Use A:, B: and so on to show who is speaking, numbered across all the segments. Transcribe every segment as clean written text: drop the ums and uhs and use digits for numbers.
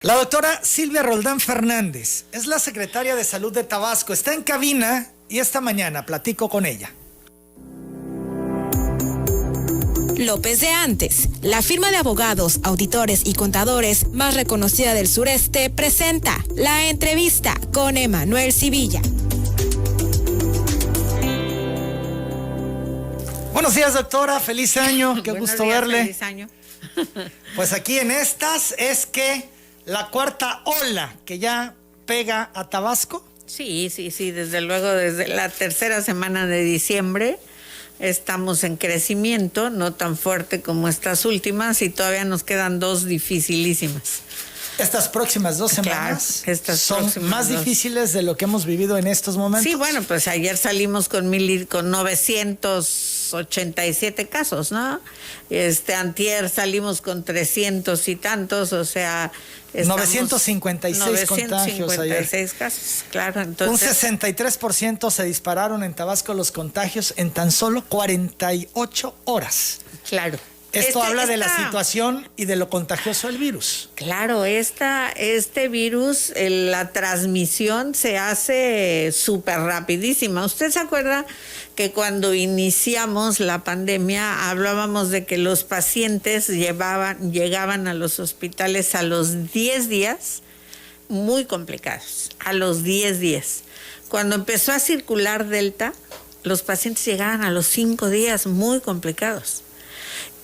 A: La doctora Silvia Roldán Fernández es la secretaria de Salud de Tabasco. Está en cabina y esta mañana platico con ella.
B: López de Antes, la firma de abogados, auditores y contadores más reconocida del sureste, presenta la entrevista con Emanuel Civilla.
A: Buenos días, doctora. Feliz año. Qué gusto verle.
C: Feliz año.
A: Pues aquí en estas es que la cuarta ola que ya pega a Tabasco.
C: Sí, desde luego, desde la tercera semana de diciembre estamos en crecimiento, no tan fuerte como estas últimas, y todavía nos quedan dos dificilísimas.
A: Estas próximas 2 semanas son más difíciles de lo que hemos vivido en estos momentos.
C: Sí, bueno, pues ayer salimos con 987 casos, ¿no? Antier salimos con 300 y tantos, o sea...
A: 956 contagios ayer.
C: 956 casos, claro. Entonces,
A: un 63% se dispararon en Tabasco los contagios en tan solo 48 horas.
C: Claro.
A: Esto habla de la situación y de lo contagioso del virus.
C: Claro, este virus, la transmisión se hace súper rapidísima. ¿Usted se acuerda que cuando iniciamos la pandemia hablábamos de que los pacientes llegaban a los hospitales a los 10 días muy complicados, a los 10 días? Cuando empezó a circular Delta, los pacientes llegaban a los 5 días muy complicados.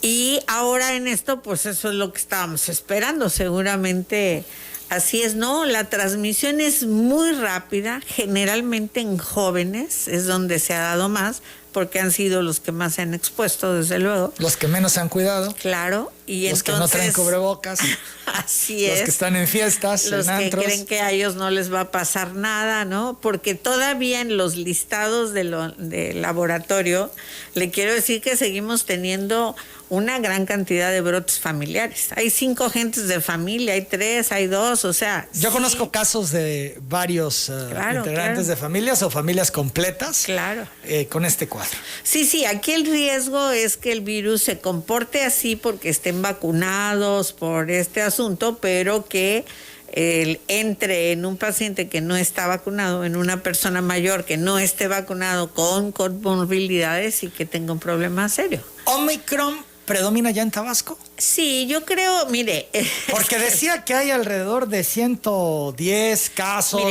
C: Y ahora en esto, pues eso es lo que estábamos esperando, seguramente así es, ¿no? La transmisión es muy rápida, generalmente en jóvenes es donde se ha dado más, porque han sido los que más se han expuesto, desde luego.
A: Los que menos se han cuidado.
C: Claro. Y
A: los
C: entonces,
A: que no traen cubrebocas.
C: Así es.
A: Los que están en fiestas,
C: los
A: en antros.
C: que creen que a ellos no les va a pasar nada, ¿no? Porque todavía en los listados de laboratorio, le quiero decir que seguimos teniendo una gran cantidad de brotes familiares. Hay 5 gentes de familia, hay 3, hay 2, o sea...
A: Yo conozco casos de varios integrantes de familias o familias completas con este cuadro.
C: Sí, aquí el riesgo es que el virus se comporte así porque estén vacunados por este asunto, pero que entre en un paciente que no está vacunado, en una persona mayor que no esté vacunado con comorbilidades y que tenga un problema serio.
A: ¿Omicron predomina ya en Tabasco?
C: Sí, yo creo, mire...
A: Porque decía que hay alrededor de 110 casos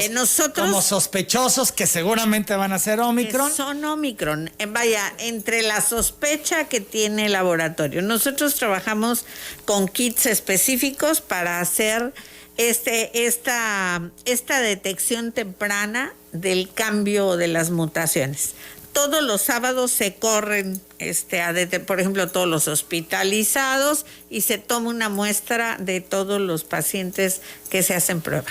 A: como sospechosos que seguramente van a ser Omicron.
C: Son Omicron. Vaya, entre la sospecha que tiene el laboratorio. Nosotros trabajamos con kits específicos para hacer esta detección temprana del cambio de las mutaciones. Todos los sábados se corren, por ejemplo, todos los hospitalizados y se toma una muestra de todos los pacientes que se hacen prueba.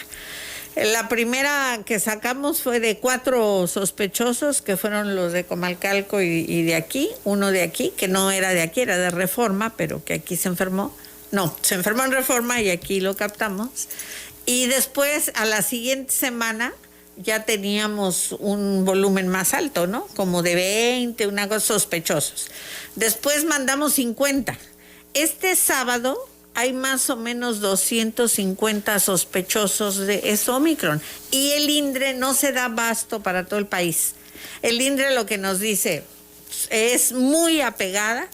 C: La primera que sacamos fue de 4 sospechosos, que fueron los de Comalcalco y de aquí, uno de aquí, que no era de aquí, era de Reforma, pero que aquí se enfermó. No, se enfermó en Reforma y aquí lo captamos. Y después, a la siguiente semana, ya teníamos un volumen más alto, ¿no? Como de 20, una cosa, sospechosos. Después mandamos 50. Este sábado hay más o menos 250 sospechosos de Omicron. Y el INDRE no se da abasto para todo el país. El INDRE lo que nos dice es muy apegada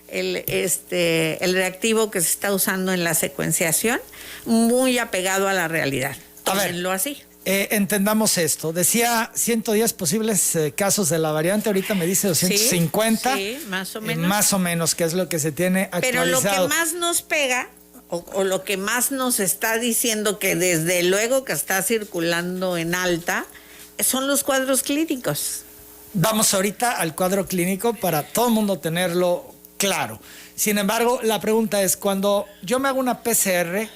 C: el reactivo que se está usando en la secuenciación, muy apegado a la realidad. Tómenlo así.
A: Entendamos esto. Decía 110 posibles casos de la variante, ahorita me dice 250.
C: Sí, más o menos.
A: Más o menos, que es lo que se tiene actualizado.
C: Pero lo que más nos pega, o lo que más nos está diciendo que desde luego que está circulando en alta, son los cuadros clínicos.
A: Vamos ahorita al cuadro clínico para todo el mundo tenerlo claro. Sin embargo, la pregunta es, cuando yo me hago una PCR...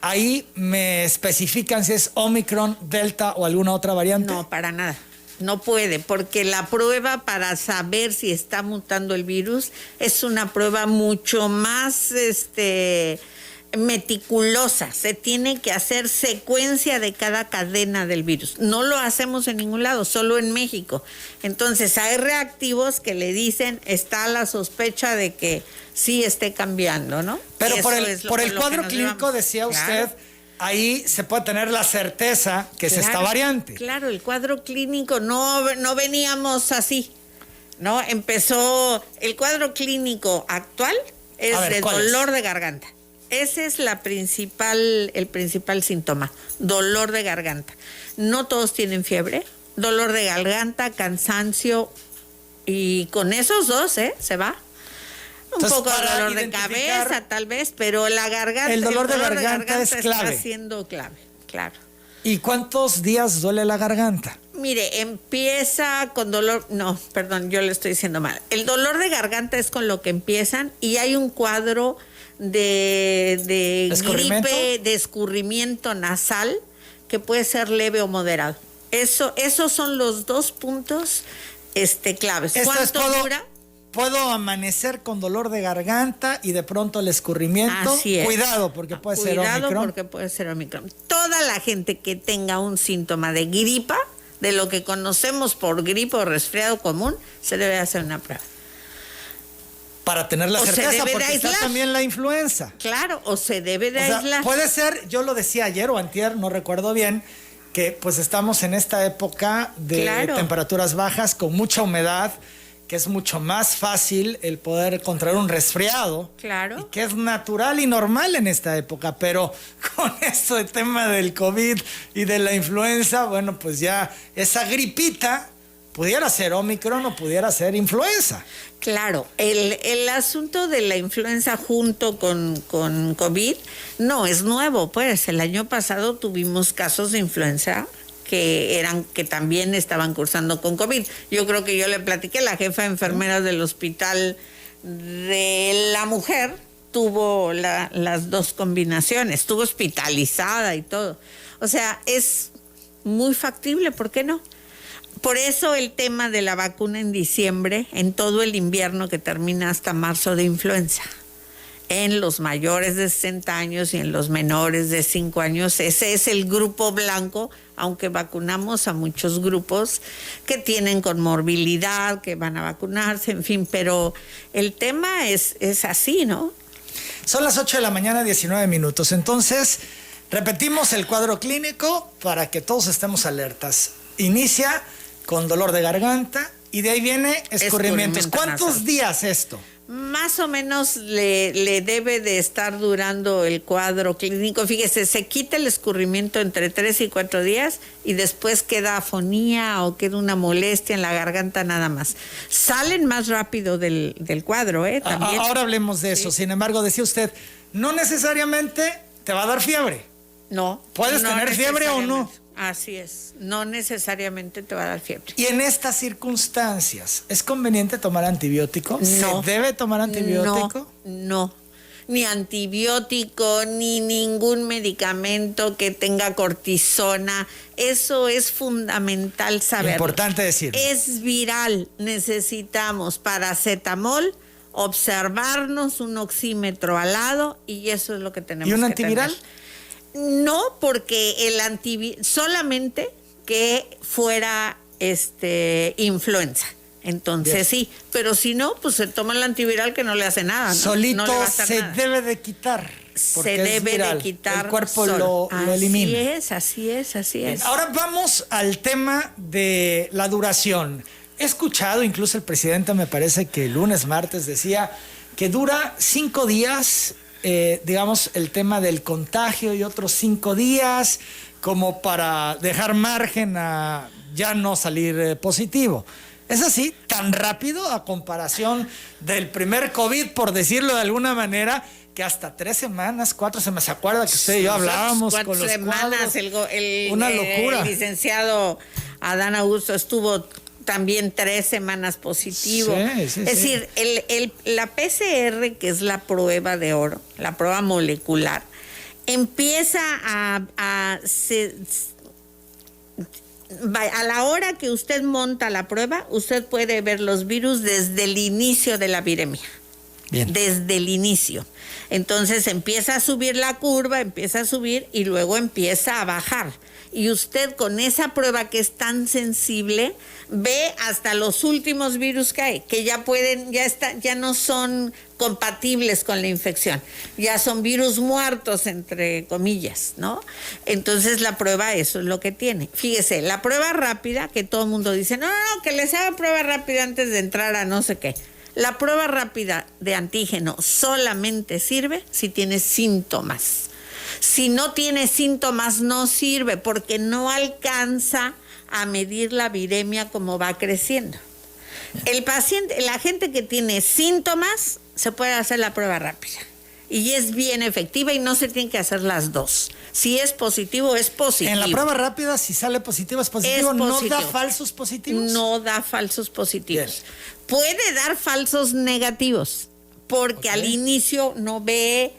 A: ¿ahí me especifican si es Omicron, Delta o alguna otra variante?
C: No, para nada. No puede, porque la prueba para saber si está mutando el virus es una prueba mucho más meticulosa. Se tiene que hacer secuencia de cada cadena del virus. No lo hacemos en ningún lado, solo en México. Entonces hay reactivos que le dicen, está la sospecha de que sí esté cambiando, ¿no?
A: Pero por el cuadro clínico decía usted ahí se puede tener la certeza que es esta variante.
C: Claro, el cuadro clínico no veníamos así, ¿no? Empezó, el cuadro clínico actual es de dolor de garganta. Ese es el principal síntoma, dolor de garganta. No todos tienen fiebre, dolor de garganta, cansancio, y con esos dos, se va.
A: Entonces,
C: poco de dolor de cabeza, tal vez, pero la garganta.
A: El dolor de garganta es clave.
C: Está siendo clave, claro.
A: ¿Y cuántos días duele la garganta?
C: Mire, empieza con dolor. No, perdón, yo le estoy diciendo mal. El dolor de garganta es con lo que empiezan y hay un cuadro de gripe, de escurrimiento nasal que puede ser leve o moderado. Esos son los 2 puntos claves. ¿Cuánto dura?
A: Puedo amanecer con dolor de garganta y de pronto el escurrimiento.
C: Así es.
A: Cuidado, porque puede ser Omicron.
C: Cuidado, porque puede ser Omicron. Toda la gente que tenga un síntoma de gripa, de lo que conocemos por gripe o resfriado común, se debe hacer una prueba.
A: Para tener la certeza, porque está también la influenza.
C: Claro, o se debe de aislar.
A: Puede ser, yo lo decía ayer o antier, no recuerdo bien, que pues estamos en esta época de temperaturas bajas con mucha humedad, que es mucho más fácil el poder contraer un resfriado.
C: Claro.
A: Y que es natural y normal en esta época, pero con esto del tema del COVID y de la influenza, bueno, pues ya esa gripita pudiera ser Omicron o pudiera ser influenza.
C: Claro, el asunto de la influenza junto con COVID no es nuevo, pues el año pasado tuvimos casos de influenza que también estaban cursando con COVID. Yo creo que yo le platiqué, la jefa de enfermeras del hospital de la mujer tuvo las 2 combinaciones, estuvo hospitalizada y todo. O sea, es muy factible, ¿por qué no? Por eso el tema de la vacuna en diciembre, en todo el invierno que termina hasta marzo de influenza. En los mayores de 60 años y en los menores de 5 años, ese es el grupo blanco, aunque vacunamos a muchos grupos que tienen comorbilidad, que van a vacunarse, en fin, pero el tema es así, ¿no?
A: Son las 8 de la mañana, 19 minutos. Entonces, repetimos el cuadro clínico para que todos estemos alertas. Inicia con dolor de garganta y de ahí viene escurrimientos. ¿Cuántos días esto?
C: Más o menos le debe de estar durando el cuadro clínico. Fíjese, se quita el escurrimiento entre 3 y 4 días y después queda afonía o queda una molestia en la garganta nada más. Salen más rápido del cuadro, también.
A: Ahora hablemos de eso. Sin embargo, decía usted, no necesariamente te va a dar fiebre.
C: No.
A: ¿Puedes tener fiebre o no?
C: Así es, no necesariamente te va a dar fiebre.
A: Y en estas circunstancias, ¿es conveniente tomar antibiótico?
C: No.
A: ¿Se debe tomar antibiótico?
C: No, ni antibiótico, ni ningún medicamento que tenga cortisona. Eso es fundamental saberlo.
A: Importante decirlo.
C: Es viral, necesitamos paracetamol, observarnos un oxímetro al lado y eso es lo que tenemos que tener.
A: ¿Y un antiviral?
C: No, porque solamente que fuera influenza. Entonces
A: bien,
C: sí, pero si no, pues se toma el antiviral que no le hace nada, ¿no?
A: Solito
C: no le va a hacer nada.
A: debe de quitar.
C: Se debe de quitar.
A: El cuerpo lo elimina.
C: Así es.
A: Bien, ahora vamos al tema de la duración. He escuchado, incluso el presidente me parece que el lunes, martes decía que dura 5 días. Digamos, el tema del contagio y otros 5 días como para dejar margen a ya no salir positivo. ¿Es así? ¿Tan rápido a comparación del primer COVID, por decirlo de alguna manera, que hasta 3 semanas, 4 semanas? ¿Se acuerda que usted y yo hablábamos con los
C: semanas,
A: cuadros? Una locura.
C: El licenciado Adán Augusto estuvo también 3 semanas positivo.
A: Sí,
C: es decir, la PCR, que es la prueba de oro, la prueba molecular, empieza a la hora que usted monta la prueba, usted puede ver los virus desde el inicio de la viremia.
A: Bien.
C: desde el inicio. Entonces empieza a subir la curva, empieza a subir y luego empieza a bajar. Y usted con esa prueba que es tan sensible, ve hasta los últimos virus que hay, que ya no son compatibles con la infección. Ya son virus muertos, entre comillas, ¿no? Entonces la prueba, eso es lo que tiene. Fíjese, la prueba rápida, que todo el mundo dice, no, que les haga prueba rápida antes de entrar a no sé qué. La prueba rápida de antígeno solamente sirve si tiene síntomas. Si no tiene síntomas, no sirve porque no alcanza a medir la viremia como va creciendo. El paciente, la gente que tiene síntomas, se puede hacer la prueba rápida. Y es bien efectiva y no se tienen que hacer las dos. Si es positivo, es positivo.
A: En la prueba rápida, si sale positivo, es positivo.
C: Es positivo.
A: ¿No da falsos positivos?
C: No da falsos positivos.
A: Bien.
C: Puede dar falsos negativos, porque al inicio no ve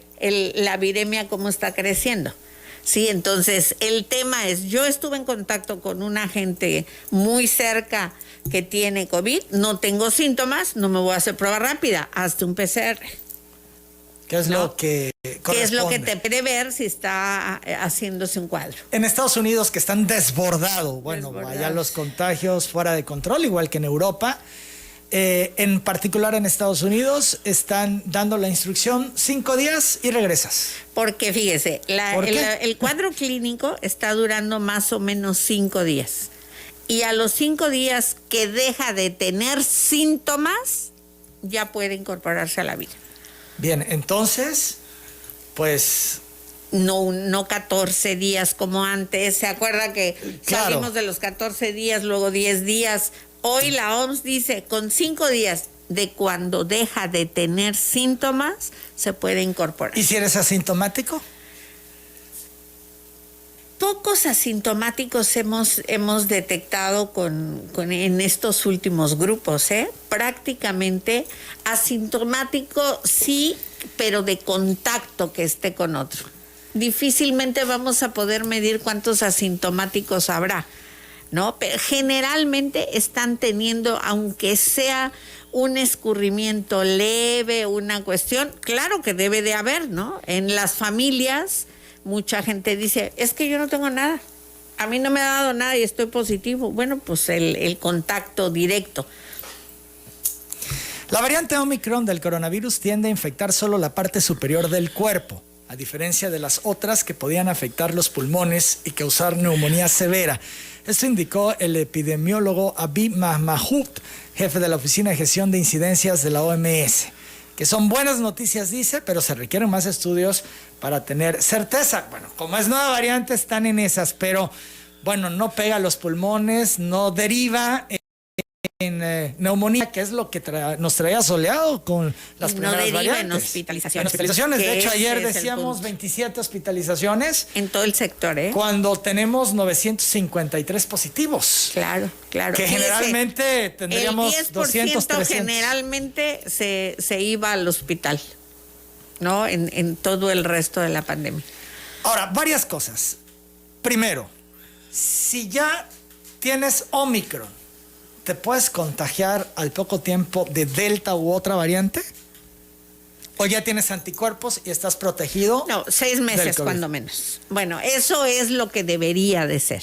C: la viremia cómo está creciendo. Sí, entonces el tema es, yo estuve en contacto con una gente muy cerca que tiene COVID, no tengo síntomas, no me voy a hacer prueba rápida, hazte un PCR.
A: ¿Qué es lo que corresponde?
C: ¿Qué es lo que te puede ver si está haciéndose un cuadro?
A: En Estados Unidos, que están desbordados, allá los contagios fuera de control, igual que en Europa. En particular en Estados Unidos están dando la instrucción 5 días y regresas.
C: Porque fíjese,
A: ¿Por qué?
C: el cuadro clínico está durando más o menos 5 días. Y a los 5 días que deja de tener síntomas, ya puede incorporarse a la vida.
A: Bien, entonces, pues...
C: No 14 días como antes. ¿Se acuerda que
A: Claro.
C: salimos de los 14 días, luego 10 días? Hoy la OMS dice, con 5 días de cuando deja de tener síntomas, se puede incorporar.
A: ¿Y si eres asintomático?
C: Pocos asintomáticos hemos detectado en estos últimos grupos, ¿eh? Prácticamente asintomático sí, pero de contacto que esté con otro. Difícilmente vamos a poder medir cuántos asintomáticos habrá, ¿no? Pero generalmente están teniendo, aunque sea un escurrimiento leve, una cuestión, claro que debe de haber, ¿no? En las familias, mucha gente dice, es que yo no tengo nada, a mí no me ha dado nada y estoy positivo. Bueno, pues el contacto directo.
A: La variante Omicron del coronavirus tiende a infectar solo la parte superior del cuerpo, a diferencia de las otras que podían afectar los pulmones y causar neumonía severa. Esto indicó el epidemiólogo Abiy Mahmoud, jefe de la Oficina de Gestión de Incidencias de la OMS. Que son buenas noticias, dice, pero se requieren más estudios para tener certeza. Bueno, como es nueva variante, están en esas, pero bueno, no pega a los pulmones, no deriva en neumonía, que es lo que nos traía soleado con las primeras
C: deriva
A: variantes.
C: en hospitalizaciones.
A: De hecho, ayer
C: Ese es el
A: decíamos
C: punto.
A: 27 hospitalizaciones
C: En todo el sector, ¿eh?
A: cuando tenemos 953 positivos.
C: Claro.
A: Que
C: Fíjese,
A: generalmente tendríamos
C: el 10%
A: 200, 300.
C: generalmente se iba al hospital, ¿no? En todo el resto de la pandemia.
A: Ahora, varias cosas. Primero, si ya tienes Omicron, ¿te puedes contagiar al poco tiempo de Delta u otra variante? ¿O ya tienes anticuerpos y estás protegido?
C: No, 6
A: del
C: meses
A: COVID?
C: cuando menos. Bueno, eso es lo que debería de ser.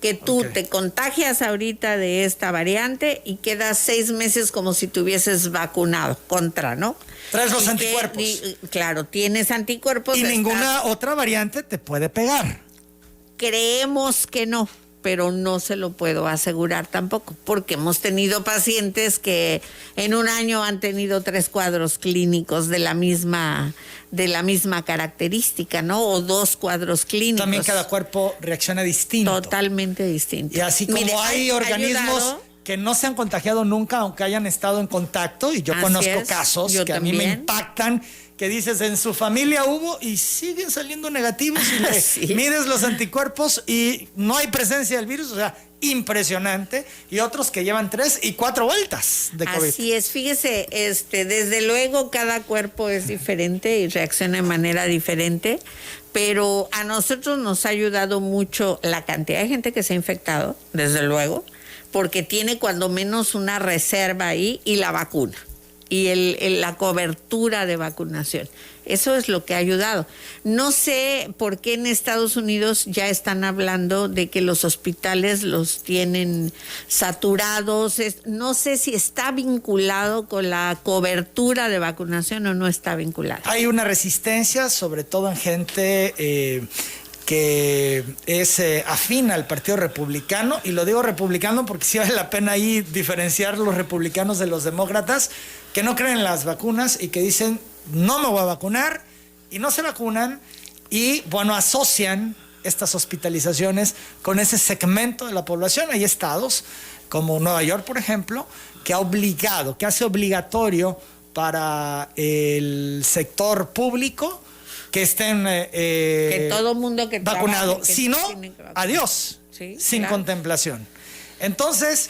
C: Que tú
A: Ok.
C: te contagias ahorita de esta variante y quedas 6 meses como si te hubieses vacunado contra, ¿no?
A: Traes los
C: Y que-
A: anticuerpos.
C: claro, tienes anticuerpos.
A: Y
C: estás-
A: ninguna otra variante te puede pegar.
C: Creemos que no, pero no se lo puedo asegurar tampoco, porque hemos tenido pacientes que en un año han tenido 3 cuadros clínicos de la misma característica, ¿no? O 2 cuadros clínicos.
A: También cada cuerpo reacciona distinto.
C: Totalmente distinto.
A: Y así como
C: Mire,
A: hay
C: ha
A: organismos
C: ayudado-
A: que no se han contagiado nunca, aunque hayan estado en contacto, y yo
C: Así
A: conozco
C: es,
A: casos
C: yo
A: que a mí me
C: también.
A: impactan, que dices, en su familia hubo y siguen saliendo negativos y le
C: Sí.
A: mides los anticuerpos y no hay presencia del virus, o sea, impresionante, y otros que llevan 3 y 4 vueltas de COVID.
C: Así es, fíjese, desde luego cada cuerpo es diferente y reacciona de manera diferente, pero a nosotros nos ha ayudado mucho la cantidad de gente que se ha infectado, desde luego, porque tiene cuando menos una reserva ahí y la vacuna. y la cobertura de vacunación. Eso es lo que ha ayudado. No sé por qué en Estados Unidos ya están hablando de que los hospitales los tienen saturados. No sé si está vinculado con la cobertura de vacunación o no está vinculado.
A: Hay una resistencia, sobre todo en gente que es afín al Partido Republicano, y lo digo republicano porque sí vale la pena ahí diferenciar los republicanos de los demócratas, que no creen en las vacunas y que dicen no me voy a vacunar, y no se vacunan, y bueno, asocian estas hospitalizaciones con ese segmento de la población. Hay estados como Nueva York, por ejemplo, que hace obligatorio para el sector público que estén
C: que todo mundo que
A: vacunado.
C: Trabaje,
A: si no, adiós,
C: sí,
A: sin
C: claro.
A: contemplación. Entonces,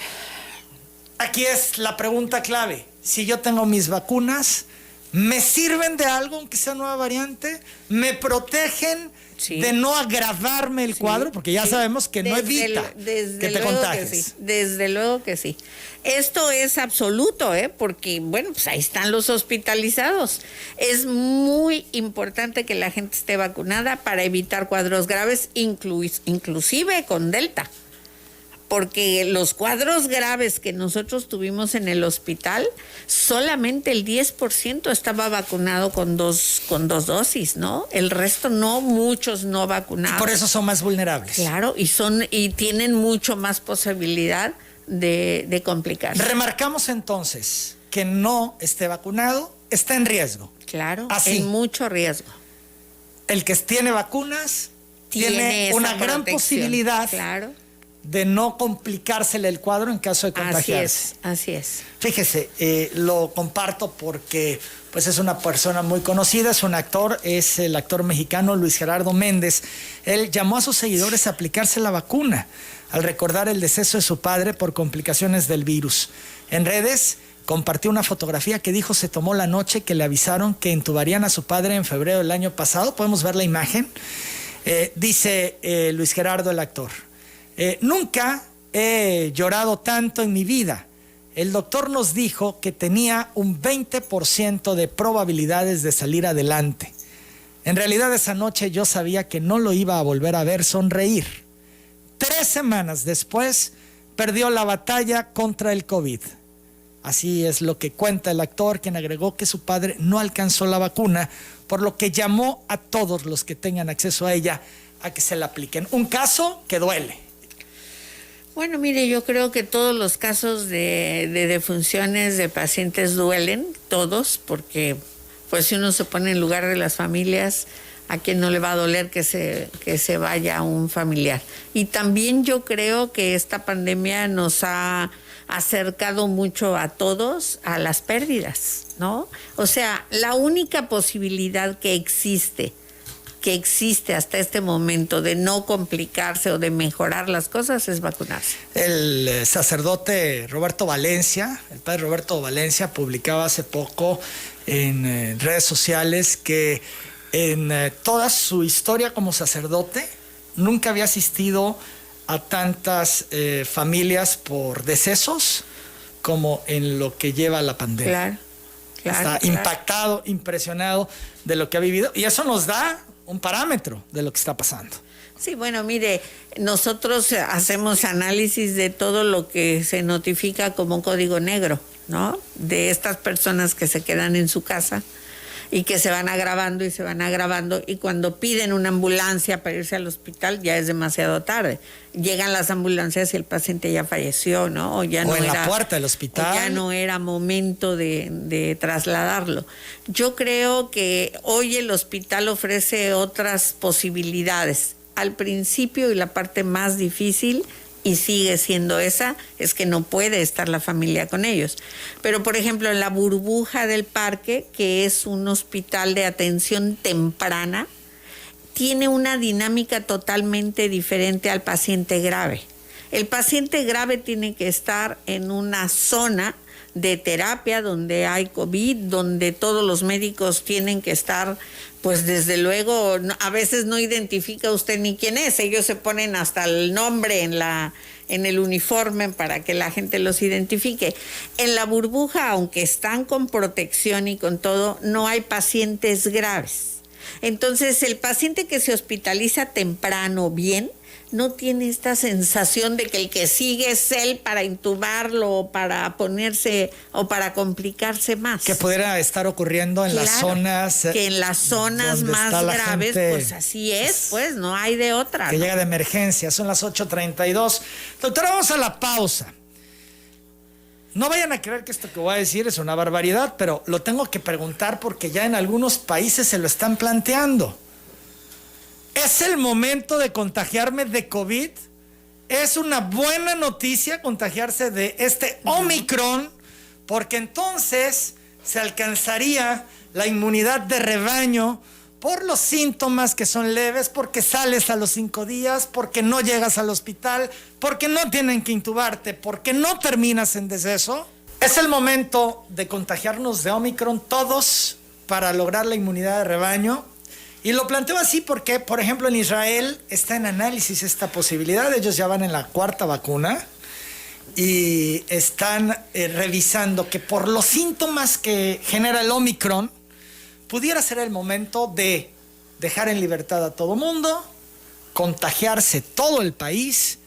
A: aquí es la pregunta clave. Si yo tengo mis vacunas, ¿me sirven de algo aunque sea nueva variante? ¿Me protegen de no agravarme el cuadro? Porque ya sabemos que no evita que te contagies.
C: Desde luego que sí. Esto es absoluto, porque, bueno, pues ahí están los hospitalizados. Es muy importante que la gente esté vacunada para evitar cuadros graves, inclusive con Delta. Porque los cuadros graves que nosotros tuvimos en el hospital, solamente el 10% estaba vacunado con dos dosis, ¿no? El resto no, muchos no vacunados.
A: Y por eso son más vulnerables.
C: Claro, y tienen mucho más posibilidad de complicarse.
A: Remarcamos entonces que no esté vacunado está en riesgo.
C: Claro,
A: así,
C: en mucho riesgo.
A: El que tiene vacunas tiene una gran posibilidad,
C: claro,
A: de no complicársele el cuadro en caso de contagiarse.
C: Así es.
A: Fíjese, lo comparto porque pues es una persona muy conocida, es un actor, es el actor mexicano Luis Gerardo Méndez. Él llamó a sus seguidores a aplicarse la vacuna al recordar el deceso de su padre por complicaciones del virus. En redes compartió una fotografía que dijo se tomó la noche que le avisaron que intubarían a su padre en febrero del año pasado. Podemos ver la imagen. Dice Luis Gerardo, el actor: nunca he llorado tanto en mi vida. El doctor nos dijo que tenía un 20% de probabilidades de salir adelante. En realidad esa noche yo sabía que no lo iba a volver a ver sonreír. 3 semanas después perdió la batalla contra el COVID. Así es lo que cuenta el actor, quien agregó que su padre no alcanzó la vacuna, por lo que llamó a todos los que tengan acceso a ella a que se la apliquen. Un caso que duele.
C: Bueno, mire, yo creo que todos los casos de defunciones de pacientes duelen, todos, porque pues si uno se pone en lugar de las familias, a quien no le va a doler que se vaya un familiar. Y también yo creo que esta pandemia nos ha acercado mucho a todos a las pérdidas, ¿no? O sea, la única posibilidad que existe hasta este momento de no complicarse o de mejorar las cosas es vacunarse.
A: El sacerdote Roberto Valencia, el padre Roberto Valencia, publicaba hace poco en redes sociales que en toda su historia como sacerdote nunca había asistido a tantas familias por decesos como en lo que lleva la pandemia. Está impactado, impresionado de lo que ha vivido, y eso nos da un parámetro de lo que está pasando.
C: Sí, bueno, mire, nosotros hacemos análisis de todo lo que se notifica como código negro, ¿no? De estas personas que se quedan en su casa y que se van agravando y cuando piden una ambulancia para irse al hospital ya es demasiado tarde. Llegan las ambulancias y el paciente ya falleció, ¿no? O en la puerta del hospital. Ya no era momento de trasladarlo. Yo creo que hoy el hospital ofrece otras posibilidades. Al principio, y la parte más difícil, y sigue siendo esa, es que no puede estar la familia con ellos. Pero, por ejemplo, en la Burbuja del Parque, que es un hospital de atención temprana, tiene una dinámica totalmente diferente al paciente grave. El paciente grave tiene que estar en una zona de terapia, donde hay COVID, donde todos los médicos tienen que estar, pues desde luego, a veces no identifica usted ni quién es, ellos se ponen hasta el nombre en el uniforme para que la gente los identifique. En la burbuja, aunque están con protección y con todo, no hay pacientes graves. Entonces, el paciente que se hospitaliza temprano bien, no tiene esta sensación de que el que sigue es él para intubarlo o para ponerse o para complicarse más.
A: Que pudiera estar ocurriendo en las zonas.
C: Que en las zonas más graves, pues así es, pues no hay de otra.
A: Que llega de emergencia, son las 8:32. Doctora, vamos a la pausa. No vayan a creer que esto que voy a decir es una barbaridad, pero lo tengo que preguntar porque ya en algunos países se lo están planteando. ¿Es el momento de contagiarme de COVID? ¿Es una buena noticia contagiarse de este Omicron? Porque entonces se alcanzaría la inmunidad de rebaño por los síntomas que son leves, porque sales a los 5 días, porque no llegas al hospital, porque no tienen que intubarte, porque no terminas en deceso. Es el momento de contagiarnos de Omicron todos para lograr la inmunidad de rebaño. Y lo planteo así porque, por ejemplo, en Israel está en análisis esta posibilidad. Ellos ya van en la 4ª vacuna y están revisando que por los síntomas que genera el Omicron, pudiera ser el momento de dejar en libertad a todo mundo, contagiarse todo el país,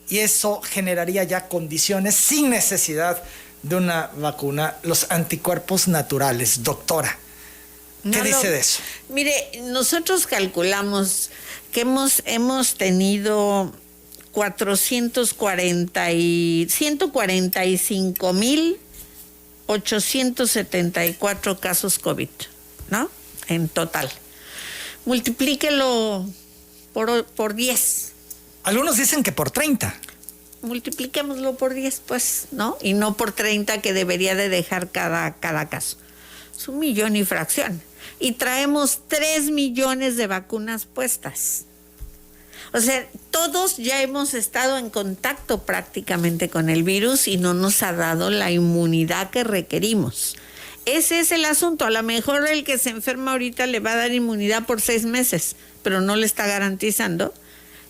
A: y eso generaría ya condiciones sin necesidad de una vacuna, los anticuerpos naturales. Doctora, ¿qué dice de eso?
C: Mire, nosotros calculamos que hemos tenido 145,874 casos COVID, ¿no? En total. Multiplíquelo por 10.
A: Algunos dicen que por 30.
C: Multipliquémoslo por 10, pues, ¿no? Y no por 30 que debería de dejar cada caso. Es 1 millón y fracción. Y traemos 3 millones de vacunas puestas. O sea, todos ya hemos estado en contacto prácticamente con el virus y no nos ha dado la inmunidad que requerimos. Ese es el asunto. A lo mejor el que se enferma ahorita le va a dar inmunidad por 6 meses, pero no le está garantizando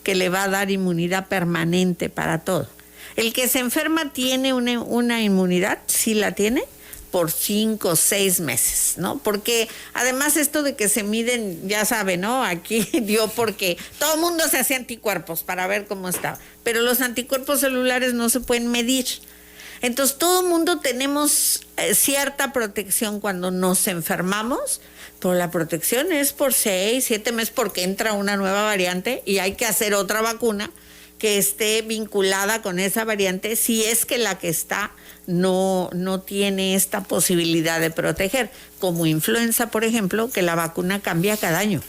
C: que le va a dar inmunidad permanente para todo. El que se enferma tiene una inmunidad, sí la tiene, por 5 o 6 meses, ¿no? Porque además esto de que se miden, ya sabe, ¿no? Aquí dio porque todo el mundo se hacía anticuerpos para ver cómo estaba, pero los anticuerpos celulares no se pueden medir. Entonces todo el mundo tenemos cierta protección cuando nos enfermamos, pero la protección es por 6, 7 meses porque entra una nueva variante y hay que hacer otra vacuna que esté vinculada con esa variante si es que la que está no tiene esta posibilidad de proteger, como influenza, por ejemplo, que la vacuna cambia cada año.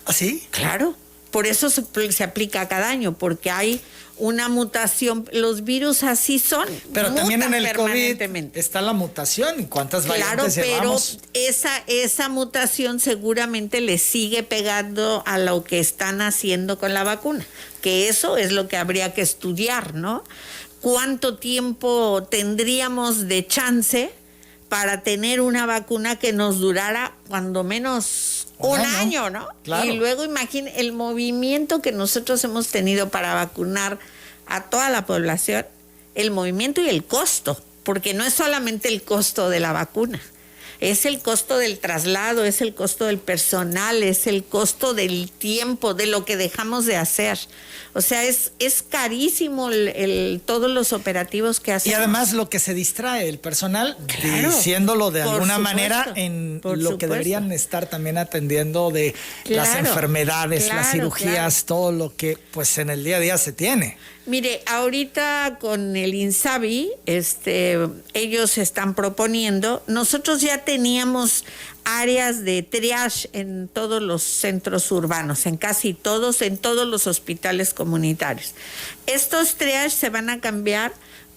A: ¿Ah, sí?
C: Claro, por eso se aplica cada año, porque hay una mutación, los virus así son.
A: Pero también en el COVID está la mutación, ¿y cuántas variantes llevamos?
C: Pero esa mutación seguramente le sigue pegando a lo que están haciendo con la vacuna, que eso es lo que habría que estudiar, ¿no? ¿Cuánto tiempo tendríamos de chance para tener una vacuna que nos durara cuando menos un año, ¿no?
A: Claro.
C: Y luego imaginen el movimiento que nosotros hemos tenido para vacunar a toda la población, el movimiento y el costo, porque no es solamente el costo de la vacuna, es el costo del traslado, es el costo del personal, es el costo del tiempo, de lo que dejamos de hacer. O sea, es carísimo todos los operativos que hacemos.
A: Y además lo que se distrae el personal,
C: claro,
A: diciéndolo de alguna
C: supuesto,
A: manera, en lo que deberían estar también atendiendo de las enfermedades, las cirugías, todo lo que pues en el día a día se tiene.
C: Mire, ahorita con el INSABI, ellos están proponiendo, nosotros ya teníamos áreas de triage en todos los centros urbanos, en casi todos, en todos los hospitales comunitarios. Estos triage se van a cambiar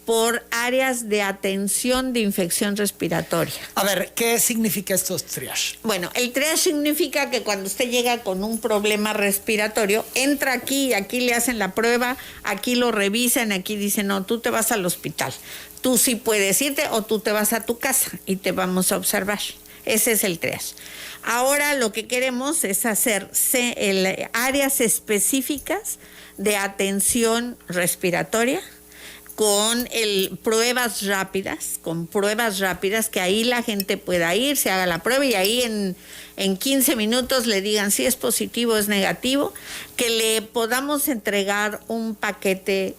C: por áreas de atención de infección respiratoria.
A: A ver, ¿qué significa estos triage?
C: Bueno, el triage significa que cuando usted llega con un problema respiratorio, entra aquí y aquí le hacen la prueba, aquí lo revisan, aquí dicen, no, tú te vas al hospital. Tú sí puedes irte o tú te vas a tu casa y te vamos a observar. Ese es el triage. Ahora lo que queremos es hacer áreas específicas de atención respiratoria con pruebas rápidas, que ahí la gente pueda ir, se haga la prueba y ahí en 15 minutos le digan si es positivo o es negativo, que le podamos entregar un paquete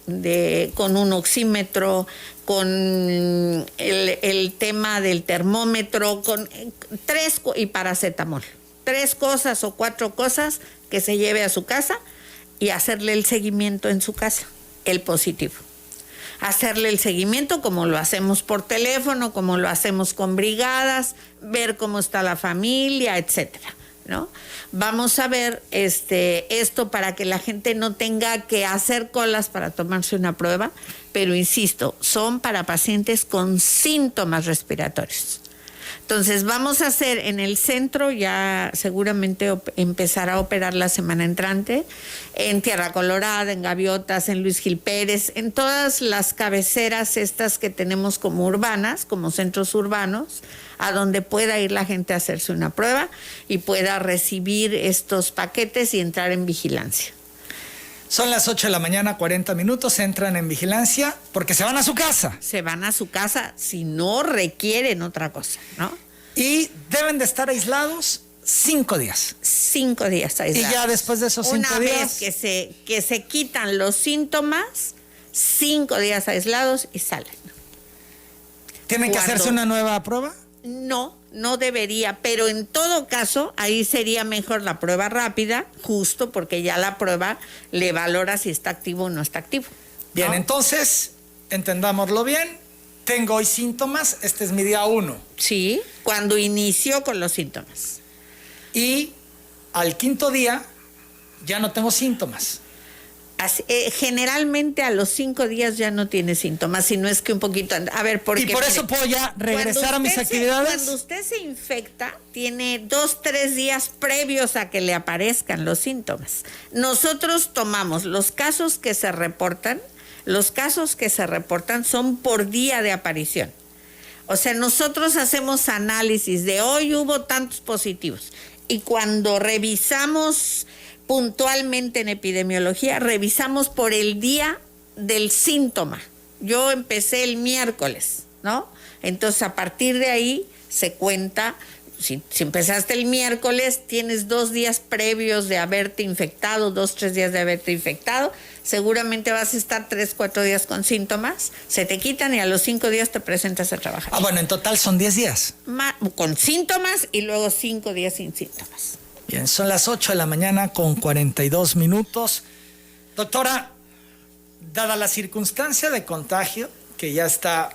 C: con un oxímetro, con el tema del termómetro, con y paracetamol. 3 cosas o 4 cosas que se lleve a su casa y hacerle el seguimiento en su casa, el positivo. Hacerle el seguimiento como lo hacemos por teléfono, como lo hacemos con brigadas, ver cómo está la familia, etcétera, ¿no? Vamos a ver esto para que la gente no tenga que hacer colas para tomarse una prueba, pero insisto, son para pacientes con síntomas respiratorios. Entonces vamos a hacer en el centro, ya seguramente empezará a operar la semana entrante, en Tierra Colorada, en Gaviotas, en Luis Gil Pérez, en todas las cabeceras estas que tenemos como urbanas, como centros urbanos, a donde pueda ir la gente a hacerse una prueba y pueda recibir estos paquetes y entrar en vigilancia.
A: Son las 8 de la mañana, 40 minutos, entran en vigilancia porque se van a su casa.
C: Se van a su casa si no requieren otra cosa, ¿no?
A: Y deben de estar aislados 5 días.
C: 5 días aislados.
A: Y ya después de esos 5 días...
C: Una vez que se quitan los síntomas, 5 días aislados y salen.
A: ¿Tienen que hacerse una nueva prueba?
C: No debería, pero en todo caso, ahí sería mejor la prueba rápida, justo porque ya la prueba le valora si está activo o no está activo.
A: Bien,
C: ¿no?
A: entonces, entendámoslo bien, tengo hoy síntomas, este es mi día 1.
C: Sí, cuando inició con los síntomas.
A: Y al 5.º día ya no tengo síntomas.
C: Generalmente a los 5 días ya no tiene síntomas, sino es que un poquito... A ver, porque...
A: Y por eso puedo ya regresar a mis actividades.
C: Cuando usted se infecta, tiene 2-3 días previos a que le aparezcan los síntomas. Nosotros tomamos los casos que se reportan son por día de aparición. O sea, nosotros hacemos análisis de hoy hubo tantos positivos. Y cuando revisamos puntualmente en epidemiología, revisamos por el día del síntoma. Yo empecé el miércoles, ¿no? Entonces, a partir de ahí se cuenta, si empezaste el miércoles, tienes 2 días previos de haberte infectado, 2-3 días de haberte infectado, seguramente vas a estar 3-4 días con síntomas, se te quitan y a los 5 días te presentas a trabajar.
A: Bueno, en total son 10 días.
C: Con síntomas y luego 5 días sin síntomas.
A: Bien, son las 8 de la mañana con 42 minutos. Doctora, dada la circunstancia de contagio, que ya está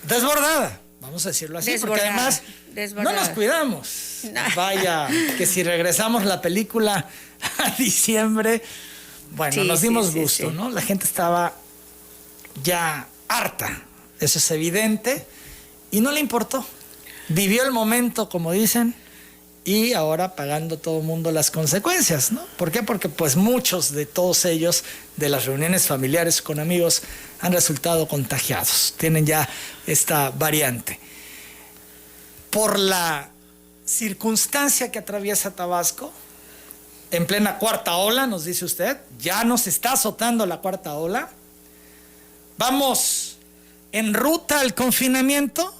A: desbordada, vamos a decirlo así, porque además no nos cuidamos. No. Vaya, que si regresamos la película a diciembre, bueno, nos dimos gusto, ¿no? La gente estaba ya harta, eso es evidente, y no le importó. Vivió el momento, como dicen, y ahora pagando todo el mundo las consecuencias, ¿no? ¿Por qué? Porque pues muchos de todos ellos, de las reuniones familiares con amigos, han resultado contagiados. Tienen ya esta variante. Por la circunstancia que atraviesa Tabasco, en plena 4ª ola, nos dice usted, ya nos está azotando la 4ª ola. Vamos en ruta al confinamiento.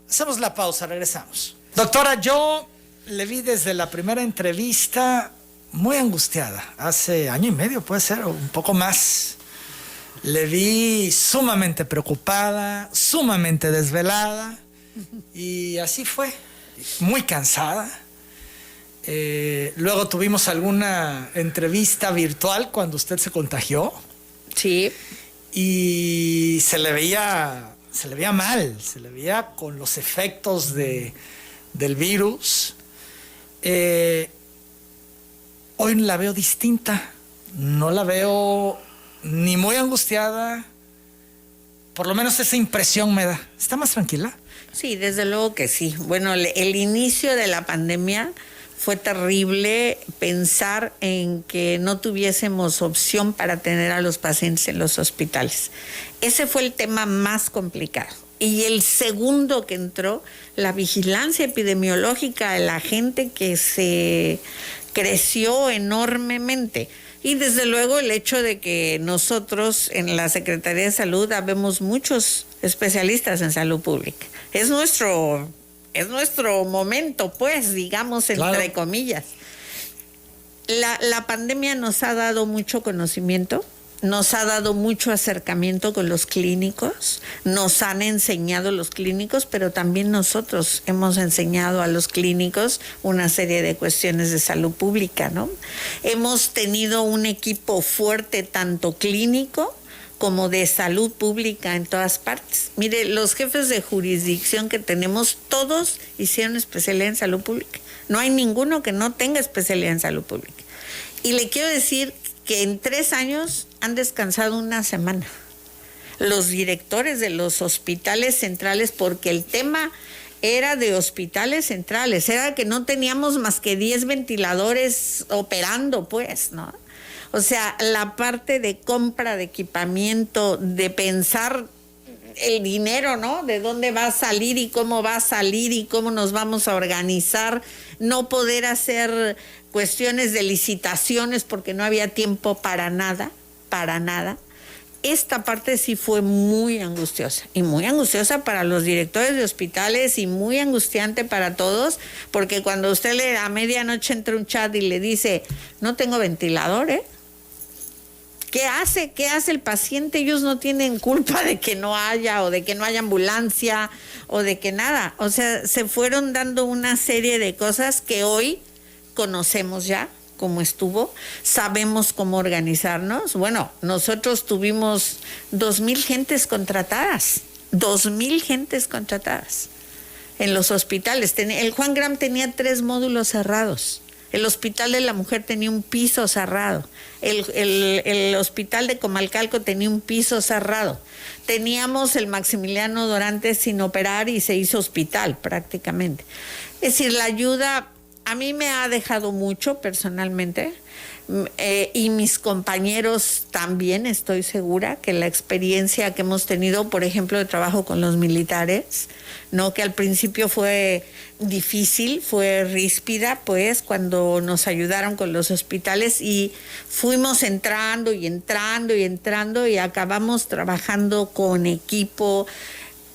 A: Hacemos la pausa, regresamos. Doctora, yo le vi desde la primera entrevista muy angustiada, hace 1 año y medio puede ser, o un poco más. Le vi sumamente preocupada, sumamente desvelada, y así fue, muy cansada. Luego tuvimos alguna entrevista virtual cuando usted se contagió.
C: Sí.
A: Y se le veía mal, se le veía con los efectos del virus. Hoy la veo distinta, no la veo ni muy angustiada, Por lo menos esa impresión me da. ¿Está más tranquila?
C: Sí, desde luego que sí. Bueno, el inicio de la pandemia fue terrible, pensar en que no tuviésemos opción para tener a los pacientes en los hospitales. Ese fue el tema más complicado. Y el segundo que entró, la vigilancia epidemiológica de la gente, que se creció enormemente. Y desde luego el hecho de que nosotros en la Secretaría de Salud habemos muchos especialistas en salud pública. Es nuestro momento, pues, digamos, entre comillas. La pandemia nos ha dado mucho conocimiento, nos ha dado mucho acercamiento con los clínicos, nos han enseñado los clínicos, pero también nosotros hemos enseñado a los clínicos una serie de cuestiones de salud pública, ¿no? Hemos tenido un equipo fuerte, tanto clínico como de salud pública en todas partes. Mire, los jefes de jurisdicción que tenemos, todos hicieron especialidad en salud pública. No hay ninguno que no tenga especialidad en salud pública. Y le quiero decir que en 3 años han descansado una semana los directores de los hospitales centrales, porque el tema era de hospitales centrales, era que no teníamos más que 10 ventiladores operando, pues, ¿no? O sea, la parte de compra de equipamiento, de pensar el dinero, ¿no? De dónde va a salir y cómo va a salir y cómo nos vamos a organizar, no poder hacer cuestiones de licitaciones porque no había tiempo para nada. Esta parte sí fue muy angustiosa, y muy angustiosa para los directores de hospitales y muy angustiante para todos, porque cuando usted a medianoche entra un chat y le dice, no tengo ventilador, ¿qué hace? ¿Qué hace el paciente? Ellos no tienen culpa de que no haya, o de que no haya ambulancia, o de que nada. O sea, se fueron dando una serie de cosas que hoy conocemos ya cómo estuvo, sabemos cómo organizarnos. Bueno, nosotros tuvimos 2,000 gentes contratadas, 2,000 gentes contratadas en los hospitales. El Juan Graham tenía 3 módulos cerrados. El Hospital de la Mujer tenía un piso cerrado. El Hospital de Comalcalco tenía un piso cerrado. Teníamos el Maximiliano Dorantes sin operar y se hizo hospital prácticamente. Es decir, la ayuda a mí me ha dejado mucho personalmente, y mis compañeros también, estoy segura que la experiencia que hemos tenido, por ejemplo, de trabajo con los militares, ¿no? Que al principio fue difícil, fue ríspida, pues, cuando nos ayudaron con los hospitales, y fuimos entrando y acabamos trabajando con equipo.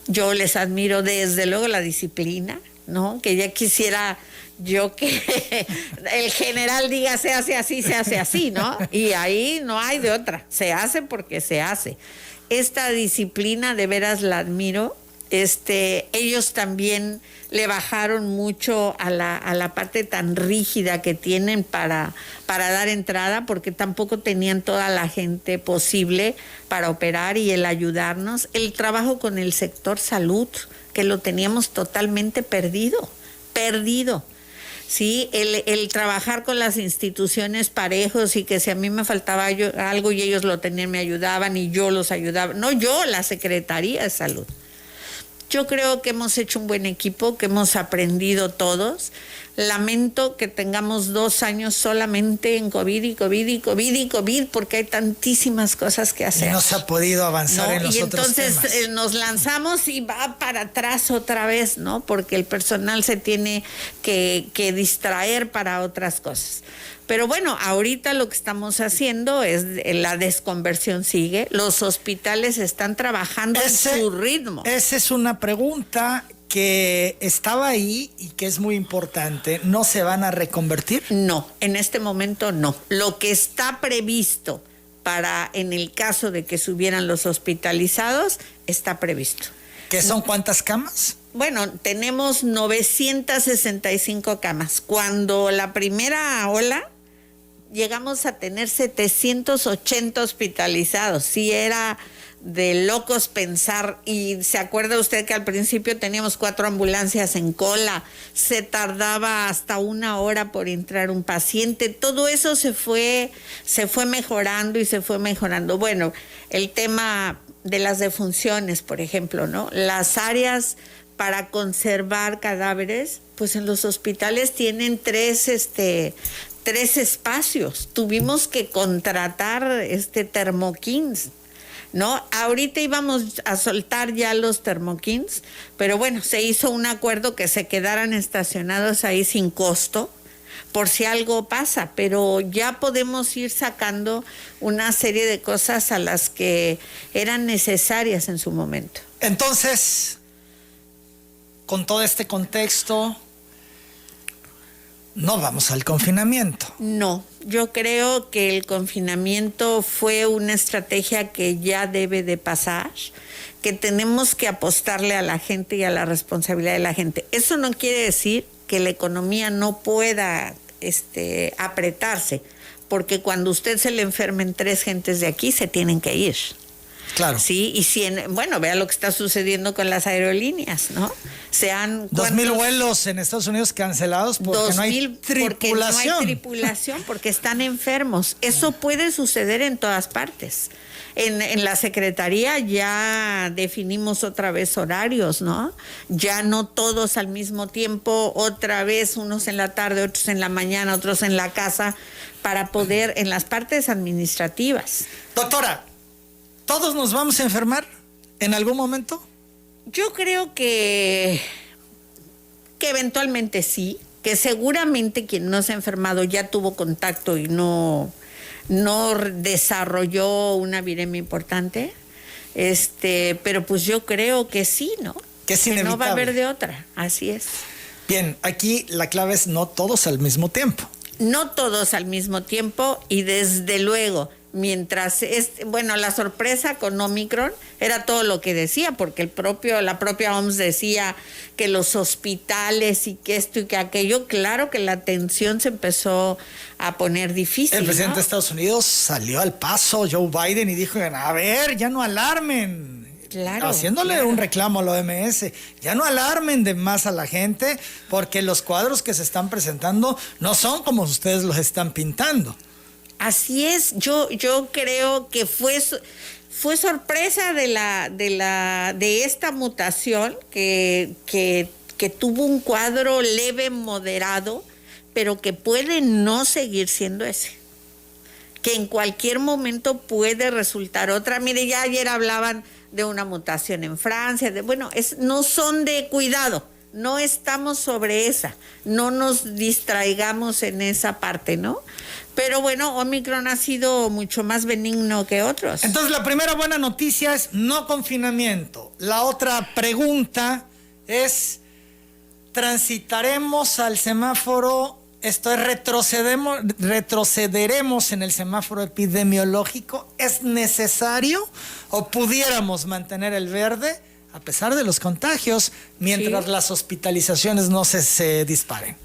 C: Yo les admiro desde luego la disciplina, ¿no? Que ya quisiera yo que el general diga se hace así, ¿no? Y ahí no hay de otra, se hace porque se hace. Esta disciplina de veras la admiro. Ellos también le bajaron mucho a la parte tan rígida que tienen para dar entrada, porque tampoco tenían toda la gente posible para operar, y el ayudarnos, el trabajo con el sector salud, que lo teníamos totalmente perdido. Sí, el trabajar con las instituciones parejos, y que si a mí me faltaba algo y ellos lo tenían, me ayudaban y yo los ayudaba. No yo, la Secretaría de Salud. Yo creo que hemos hecho un buen equipo, que hemos aprendido todos. Lamento que tengamos 2 años solamente en COVID, porque hay tantísimas cosas que hacer.
A: Y no se ha podido avanzar en los otros temas.
C: Y entonces nos lanzamos y va para atrás otra vez, ¿no? Porque el personal se tiene que distraer para otras cosas. Pero bueno, ahorita lo que estamos haciendo es la desconversión sigue. Los hospitales están trabajando en su ritmo.
A: Esa es una pregunta que estaba ahí y que es muy importante. ¿No se van a reconvertir?
C: No, en este momento no. Lo que está previsto para, en el caso de que subieran los hospitalizados, está previsto.
A: ¿Qué son cuántas camas?
C: Bueno, tenemos 965 camas. Cuando la primera ola llegamos a tener 780 hospitalizados. Sí, era de locos pensar. Y se acuerda usted que al principio teníamos 4 ambulancias en cola, se tardaba hasta 1 hora por entrar un paciente. Todo eso se fue mejorando y se fue mejorando. Bueno, el tema de las defunciones, por ejemplo, ¿no? Las áreas para conservar cadáveres, pues en los hospitales tienen tres espacios. Tuvimos que contratar termoquins, ¿no? Ahorita íbamos a soltar ya los termoquins, pero bueno, se hizo un acuerdo que se quedaran estacionados ahí sin costo, por si algo pasa, pero ya podemos ir sacando una serie de cosas a las que eran necesarias en su momento.
A: Entonces, con todo este contexto, no vamos al confinamiento.
C: No, yo creo que el confinamiento fue una estrategia que ya debe de pasar, que tenemos que apostarle a la gente y a la responsabilidad de la gente. Eso no quiere decir que la economía no pueda apretarse, porque cuando usted se le enfermen 3 gentes de aquí, se tienen que ir.
A: Claro.
C: Sí, y bueno, vea lo que está sucediendo con las aerolíneas, ¿no?
A: 2,000 vuelos en Estados Unidos cancelados porque no hay tripulación.
C: Porque no hay tripulación, porque están enfermos. Eso puede suceder en todas partes. En la Secretaría ya definimos otra vez horarios, ¿no? Ya no todos al mismo tiempo, otra vez unos en la tarde, otros en la mañana, otros en la casa, para poder, en las partes administrativas.
A: Doctora, ¿todos nos vamos a enfermar en algún momento?
C: Yo creo que eventualmente sí, que seguramente quien no se ha enfermado ya tuvo contacto y no desarrolló una viremia importante, pero pues yo creo que sí, ¿no?
A: Que es inevitable.
C: Que no va a haber de otra, así es.
A: Bien, aquí la clave es no todos al mismo tiempo.
C: No todos al mismo tiempo y desde luego, mientras la sorpresa con Omicron era todo lo que decía, porque la propia OMS decía que los hospitales y que esto y que aquello, claro que la tensión se empezó a poner difícil.
A: El presidente de Estados Unidos salió al paso, Joe Biden, y dijo, a ver, ya no alarmen.
C: Claro,
A: haciéndole un reclamo a la OMS, ya no alarmen de más a la gente, porque los cuadros que se están presentando no son como ustedes los están pintando.
C: Así es, yo creo que fue sorpresa de esta mutación que tuvo un cuadro leve, moderado, pero que puede no seguir siendo ese, que en cualquier momento puede resultar otra. Mire, ya ayer hablaban de una mutación en Francia, no son de cuidado. No estamos sobre esa, no nos distraigamos en esa parte, ¿no? Pero bueno, Omicron ha sido mucho más benigno que otros.
A: Entonces, la primera buena noticia es no confinamiento. La otra pregunta es, ¿transitaremos al semáforo? ¿Retrocederemos en el semáforo epidemiológico? ¿Es necesario o pudiéramos mantener el verde a pesar de los contagios mientras las hospitalizaciones no se disparen?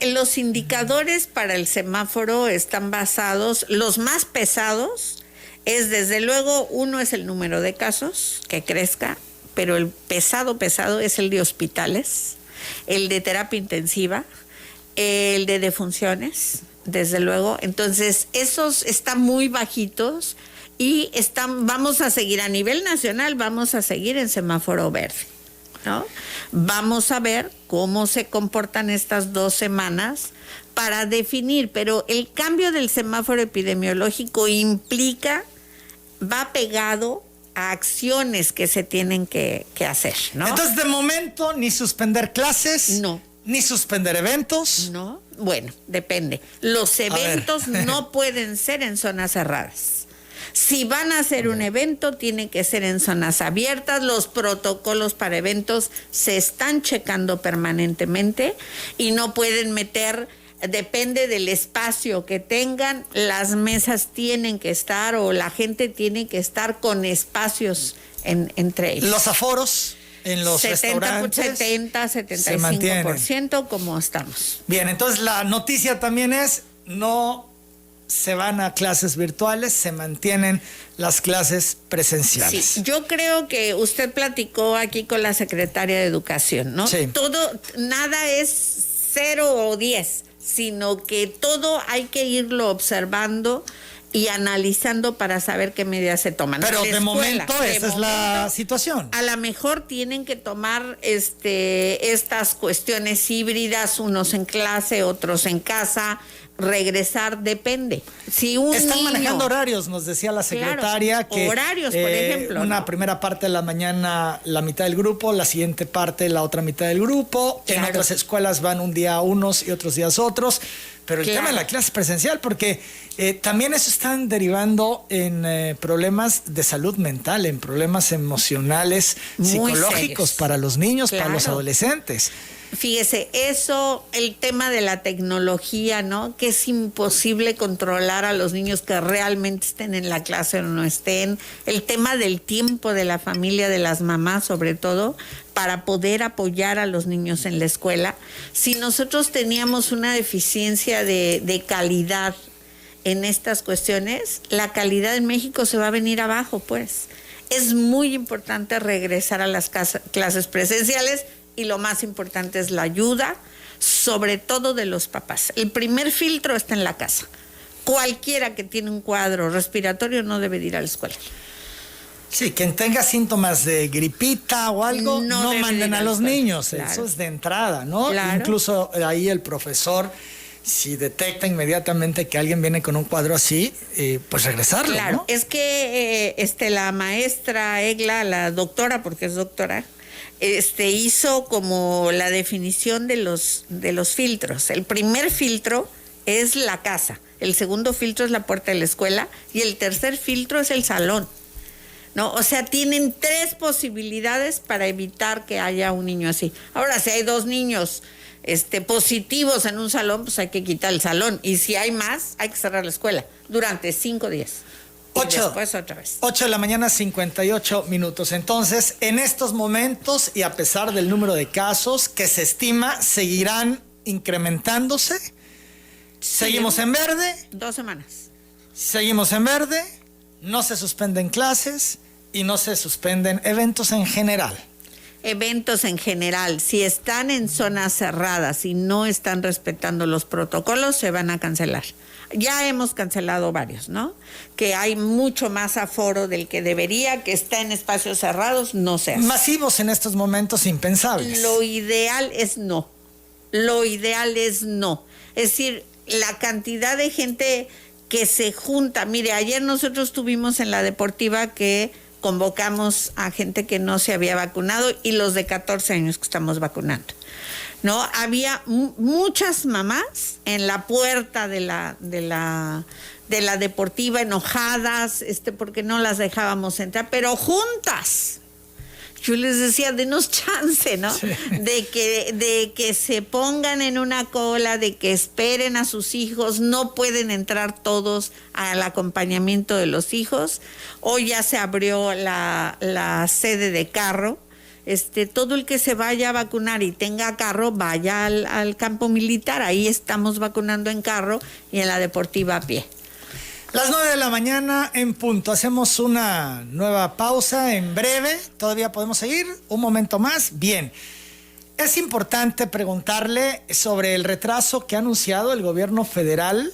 C: Los indicadores para el semáforo están basados, los más pesados es desde luego, uno es el número de casos que crezca, pero el pesado es el de hospitales, el de terapia intensiva, el de defunciones, desde luego. Entonces esos están muy bajitos y vamos a seguir a nivel nacional, vamos a seguir en semáforo verde, ¿no? Vamos a ver cómo se comportan estas 2 semanas para definir, pero el cambio del semáforo epidemiológico va pegado a acciones que se tienen que hacer, ¿no?
A: Entonces, de momento, ni suspender clases,
C: no,
A: ni suspender eventos.
C: No, bueno, depende. Los eventos no pueden ser en zonas cerradas. Si van a hacer un evento, tiene que ser en zonas abiertas. Los protocolos para eventos se están checando permanentemente y no pueden meter, depende del espacio que tengan, las mesas tienen que estar o la gente tiene que estar con espacios entre ellos.
A: Los aforos en los restaurantes
C: 75% como estamos.
A: Bien, entonces la noticia también es no se van a clases virtuales, se mantienen las clases presenciales.
C: Sí, yo creo que usted platicó aquí con la secretaria de Educación, ¿no?
A: Sí.
C: Nada es 0 o 10, sino que todo hay que irlo observando y analizando para saber qué medidas se toman.
A: Pero de momento esa es la situación.
C: A lo mejor tienen que tomar estas cuestiones híbridas, unos en clase, otros en casa, regresar, depende. Si un
A: Están
C: niño,
A: manejando horarios, nos decía la secretaria,
C: claro,
A: que
C: horarios, por ejemplo,
A: una
C: ¿no?
A: primera parte de la mañana la mitad del grupo, la siguiente parte la otra mitad del grupo.
C: Claro.
A: En otras escuelas van un día unos y otros días otros. Pero el
C: Claro.
A: tema de la clase presencial, porque también eso están derivando en problemas de salud mental, en problemas emocionales,
C: Muy
A: psicológicos
C: serios.
A: para los niños, para los
C: Claro.
A: adolescentes.
C: Fíjese, el tema de la tecnología, ¿no? Que es imposible controlar a los niños que realmente estén en la clase o no estén. El tema del tiempo de la familia, de las mamás sobre todo, para poder apoyar a los niños en la escuela. Si nosotros teníamos una deficiencia de calidad en estas cuestiones, la calidad en México se va a venir abajo, pues. Es muy importante regresar a las clases presenciales. Y lo más importante es la ayuda, sobre todo de los papás. El primer filtro está en la casa. Cualquiera que tiene un cuadro respiratorio no debe de ir a la escuela.
A: Sí, quien tenga síntomas de gripita o algo,
C: No
A: no
C: debe
A: manden
C: ir
A: a
C: a la
A: los
C: escuela.
A: niños.
C: Claro.
A: Eso es de entrada, ¿no?
C: Claro.
A: Incluso ahí el profesor, si detecta inmediatamente que alguien viene con un cuadro así, pues regresarlo,
C: Claro,
A: ¿no?
C: es que la maestra Egla, la doctora, porque es doctora, hizo como la definición de los filtros. El primer filtro es la casa, el segundo filtro es la puerta de la escuela y el tercer filtro es el salón, ¿no? O sea, tienen 3 posibilidades para evitar que haya un niño así. Ahora, si hay 2 niños positivos en un salón, pues hay que quitar el salón. Y si hay más, hay que cerrar la escuela durante 5 días. Y
A: 8.
C: después otra vez.
A: 8 de la mañana, 58 minutos. Entonces, en estos momentos, y a pesar del número de casos que se estima seguirán incrementándose, seguimos en verde,
C: 2 semanas.
A: seguimos en verde, no se suspenden clases y no se suspenden eventos en general.
C: Eventos en general, si están en zonas cerradas y no están respetando los protocolos, se van a cancelar. Ya hemos cancelado varios, ¿no? Que hay mucho más aforo del que debería, que está en espacios cerrados, no se hace.
A: Masivos en estos momentos impensables.
C: Lo ideal es no. Lo ideal es no. Es decir, la cantidad de gente que se junta. Mire, ayer nosotros tuvimos en la deportiva que convocamos a gente que no se había vacunado y los de 14 años que estamos vacunando. ¿No? Había muchas mamás en la puerta de la deportiva enojadas, porque no las dejábamos entrar, pero juntas. Yo les decía, denos chance, ¿no? Sí. De que se pongan en una cola, de que esperen a sus hijos, no pueden entrar todos al acompañamiento de los hijos. Hoy ya se abrió la sede de carro. Todo el que se vaya a vacunar y tenga carro, vaya al campo militar, ahí estamos vacunando en carro y en la deportiva a pie.
A: Las 9 de la mañana en punto. Hacemos una nueva pausa en breve. ¿Todavía podemos seguir? ¿Un momento más? Bien. Es importante preguntarle sobre el retraso que ha anunciado el gobierno federal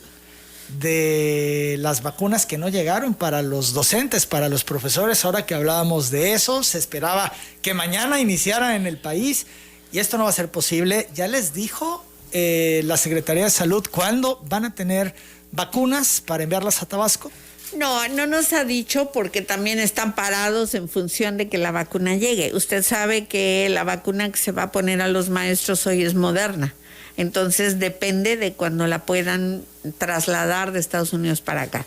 A: de las vacunas que no llegaron para los docentes, para los profesores. Ahora que hablábamos de eso, se esperaba que mañana iniciaran en el país y esto no va a ser posible. ¿Ya les dijo la Secretaría de Salud cuándo van a tener vacunas para enviarlas a Tabasco?
C: No nos ha dicho porque también están parados en función de que la vacuna llegue. Usted sabe que la vacuna que se va a poner a los maestros hoy es Moderna. Entonces depende de cuando la puedan trasladar de Estados Unidos para acá.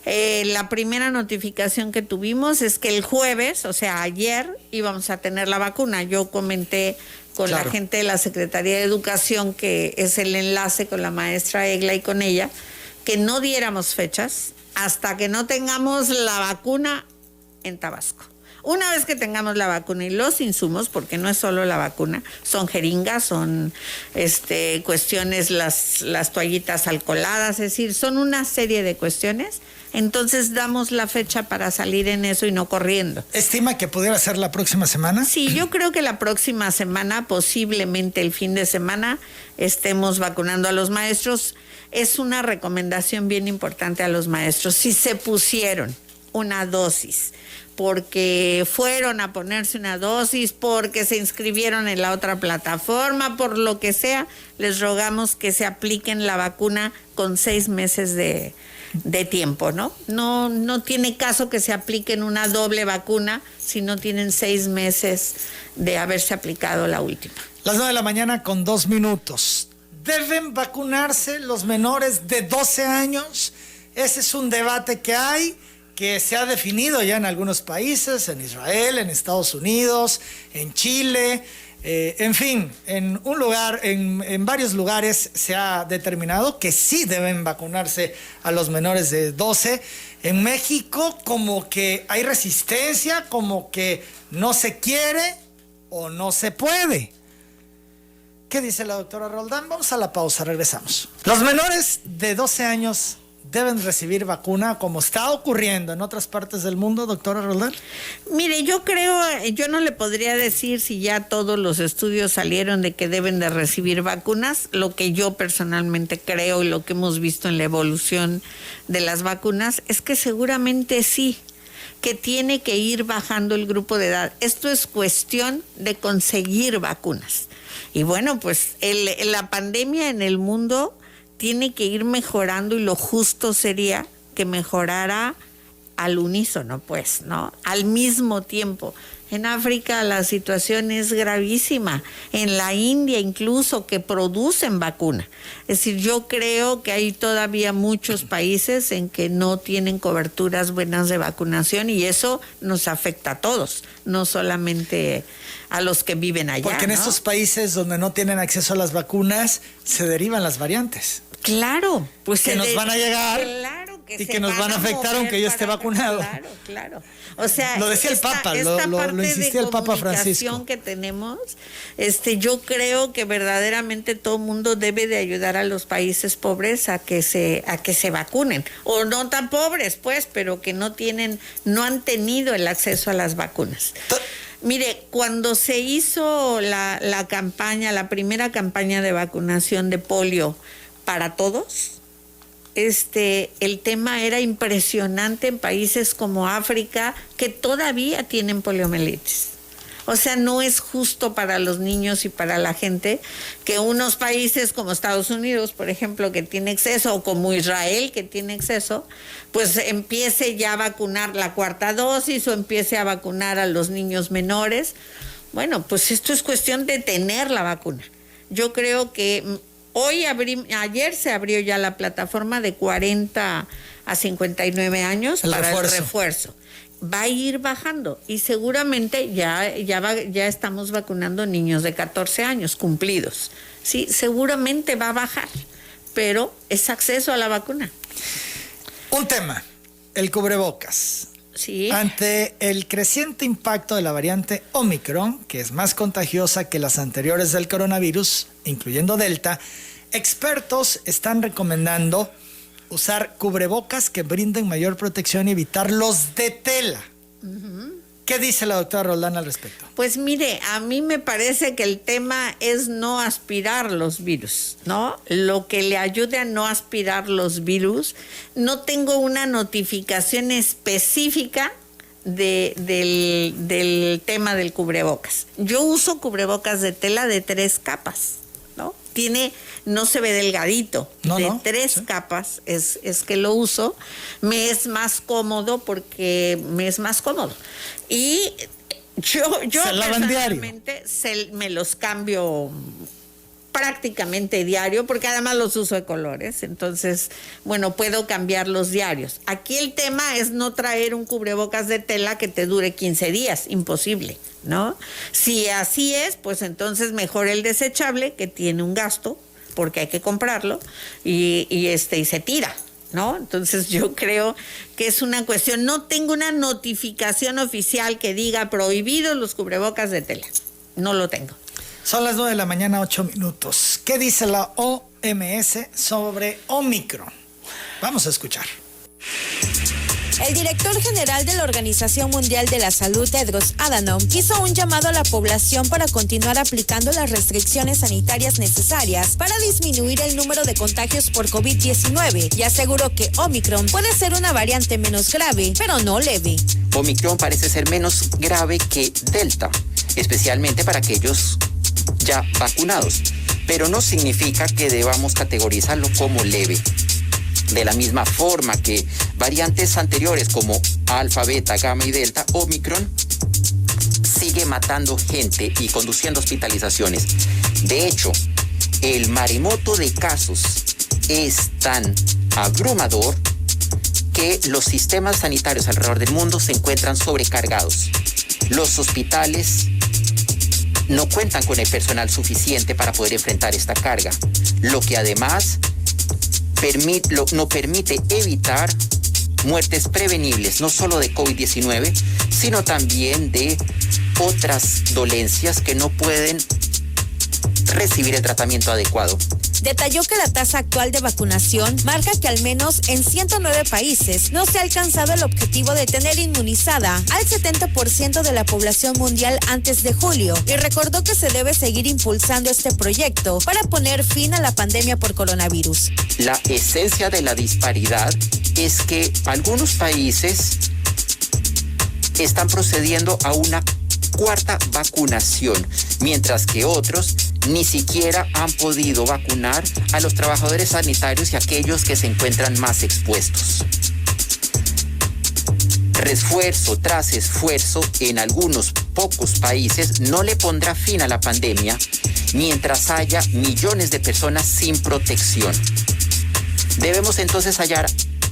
C: La primera notificación que tuvimos es que el jueves, o sea ayer, íbamos a tener la vacuna. Yo comenté con la gente de la Secretaría de Educación, que es el enlace con la maestra Egla y con ella, que no diéramos fechas hasta que no tengamos la vacuna en Tabasco. Una vez que tengamos la vacuna y los insumos, porque no es solo la vacuna, son jeringas, son cuestiones, las toallitas alcoholadas, es decir, son una serie de cuestiones. Entonces damos la fecha para salir en eso y no corriendo.
A: ¿Estima que pudiera ser la próxima semana?
C: Sí, yo creo que la próxima semana, posiblemente el fin de semana, estemos vacunando a los maestros. Es una recomendación bien importante a los maestros. Si se pusieron una dosis, porque fueron a ponerse una dosis, porque se inscribieron en la otra plataforma, por lo que sea, les rogamos que se apliquen la vacuna con 6 meses de tiempo, ¿no? No tiene caso que se apliquen una doble vacuna si no tienen 6 meses de haberse aplicado la última.
A: Las 9 de la mañana con 2 minutos. ¿Deben vacunarse los menores de 12 años? Ese es un debate que hay, que se ha definido ya en algunos países, en Israel, en Estados Unidos, en Chile, en fin, en varios lugares se ha determinado que sí deben vacunarse a los menores de 12. En México como que hay resistencia, como que no se quiere o no se puede. ¿Qué dice la doctora Roldán? Vamos a la pausa, regresamos. Los menores de 12 años deben recibir vacuna, como está ocurriendo en otras partes del mundo, doctora Roldán.
C: Mire, yo no le podría decir si ya todos los estudios salieron de que deben de recibir vacunas. Lo que yo personalmente creo y lo que hemos visto en la evolución de las vacunas es que seguramente sí, que tiene que ir bajando el grupo de edad. Esto es cuestión de conseguir vacunas. Y bueno, pues la pandemia en el mundo tiene que ir mejorando y lo justo sería que mejorara al unísono, pues, ¿no? Al mismo tiempo. En África la situación es gravísima, en la India incluso, que producen vacuna. Es decir, yo creo que hay todavía muchos países en que no tienen coberturas buenas de vacunación y eso nos afecta a todos, no solamente a los que viven allá.
A: Porque en
C: ¿no?
A: estos países donde no tienen acceso a las vacunas, se derivan las variantes.
C: Claro, pues
A: que nos van a llegar,
C: claro que
A: y que nos van a afectar aunque yo esté vacunado.
C: Claro. O sea,
A: lo decía el Papa, lo insistía el Papa Francisco.
C: Que tenemos, yo creo que verdaderamente todo el mundo debe de ayudar a los países pobres a que se vacunen, o no tan pobres, pues, pero que no han tenido el acceso a las vacunas. Mire, cuando se hizo la primera campaña de vacunación de polio para todos, el tema era impresionante en países como África, que todavía tienen poliomielitis. O sea, no es justo para los niños y para la gente que unos países como Estados Unidos, por ejemplo, que tiene acceso, o como Israel, que tiene acceso, pues empiece ya a vacunar la 4ª dosis o empiece a vacunar a los niños menores. Bueno, pues esto es cuestión de tener la vacuna. Yo creo que ayer se abrió ya la plataforma de 40 a 59 años para el refuerzo. Va a ir bajando y seguramente ya estamos vacunando niños de 14 años cumplidos. Sí, seguramente va a bajar, pero es acceso a la vacuna.
A: Un tema, el cubrebocas.
C: Sí.
A: Ante el creciente impacto de la variante Omicron, que es más contagiosa que las anteriores del coronavirus, incluyendo Delta, expertos están recomendando usar cubrebocas que brinden mayor protección y evitar los de tela. Uh-huh. ¿Qué dice la doctora Roldán al respecto?
C: Pues mire, a mí me parece que el tema es no aspirar los virus, ¿no? Lo que le ayude a no aspirar los virus. No tengo una notificación específica del tema del cubrebocas. Yo uso cubrebocas de tela de 3 capas, ¿no? No se ve delgadito, de 3 capas es que lo uso. Me es más cómodo porque me es más cómodo. Y yo personalmente me los cambio prácticamente diario, porque además los uso de colores, entonces, bueno, puedo cambiarlos diarios. Aquí el tema es no traer un cubrebocas de tela que te dure 15 días, imposible, ¿no? Si así es, pues entonces mejor el desechable, que tiene un gasto, porque hay que comprarlo, y se tira, ¿no? Entonces yo creo que es una cuestión, no tengo una notificación oficial que diga prohibidos los cubrebocas de tela, no lo tengo.
A: Son las 9 de la mañana, 8 minutos. ¿Qué dice la OMS sobre Omicron? Vamos a escuchar.
B: El director general de la Organización Mundial de la Salud, Tedros Adhanom, hizo un llamado a la población para continuar aplicando las restricciones sanitarias necesarias para disminuir el número de contagios por COVID-19 y aseguró que Omicron puede ser una variante menos grave, pero no leve.
D: Omicron parece ser menos grave que Delta, especialmente para aquellos ya vacunados, pero no significa que debamos categorizarlo como leve. De la misma forma que variantes anteriores como alfa, beta, gamma y delta, Omicron sigue matando gente y conduciendo hospitalizaciones. De hecho, el maremoto de casos es tan abrumador que los sistemas sanitarios alrededor del mundo se encuentran sobrecargados. Los hospitales no cuentan con el personal suficiente para poder enfrentar esta carga, lo que además no permite evitar muertes prevenibles, no solo de COVID-19, sino también de otras dolencias que no pueden recibir el tratamiento adecuado.
B: Detalló que la tasa actual de vacunación marca que al menos en 109 países no se ha alcanzado el objetivo de tener inmunizada al 70% de la población mundial antes de julio y recordó que se debe seguir impulsando este proyecto para poner fin a la pandemia por coronavirus.
D: La esencia de la disparidad es que algunos países están procediendo a una cuarta vacunación, mientras que otros ni siquiera han podido vacunar a los trabajadores sanitarios y aquellos que se encuentran más expuestos. Refuerzo tras esfuerzo en algunos pocos países no le pondrá fin a la pandemia mientras haya millones de personas sin protección. Debemos entonces hallar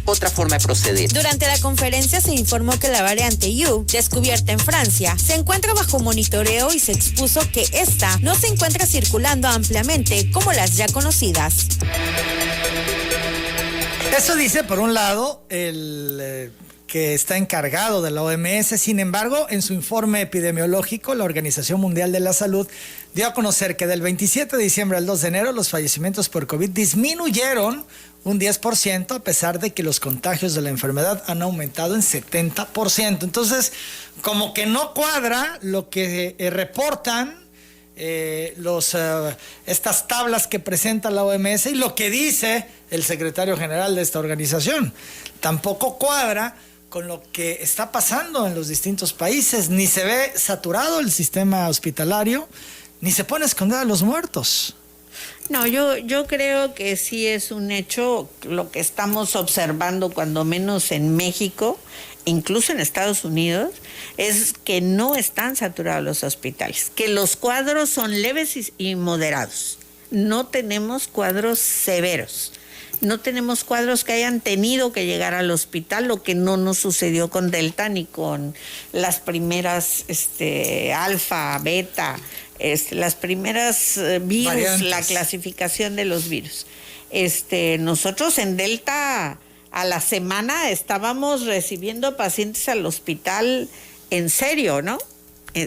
D: otra forma de proceder.
B: Durante la conferencia se informó que la variante U, descubierta en Francia, se encuentra bajo monitoreo y se expuso que esta no se encuentra circulando ampliamente como las ya conocidas.
A: Eso dice, por un lado, el que está encargado de la OMS. Sin embargo, en su informe epidemiológico, la Organización Mundial de la Salud dio a conocer que del 27 de diciembre al 2 de enero los fallecimientos por COVID disminuyeron un 10%, a pesar de que los contagios de la enfermedad han aumentado en 70%. Entonces, como que no cuadra lo que reportan estas tablas que presenta la OMS y lo que dice el secretario general de esta organización. Tampoco cuadra con lo que está pasando en los distintos países. Ni se ve saturado el sistema hospitalario, ni se pone a esconder a los muertos.
C: No, yo creo que sí es un hecho lo que estamos observando, cuando menos en México, incluso en Estados Unidos, es que no están saturados los hospitales, que los cuadros son leves y moderados. No tenemos cuadros severos. No tenemos cuadros que hayan tenido que llegar al hospital, lo que no nos sucedió con Delta ni con las primeras alfa, beta, las primeras virus, variantes. La clasificación de los virus. Nosotros en Delta a la semana estábamos recibiendo pacientes al hospital en serio, ¿no?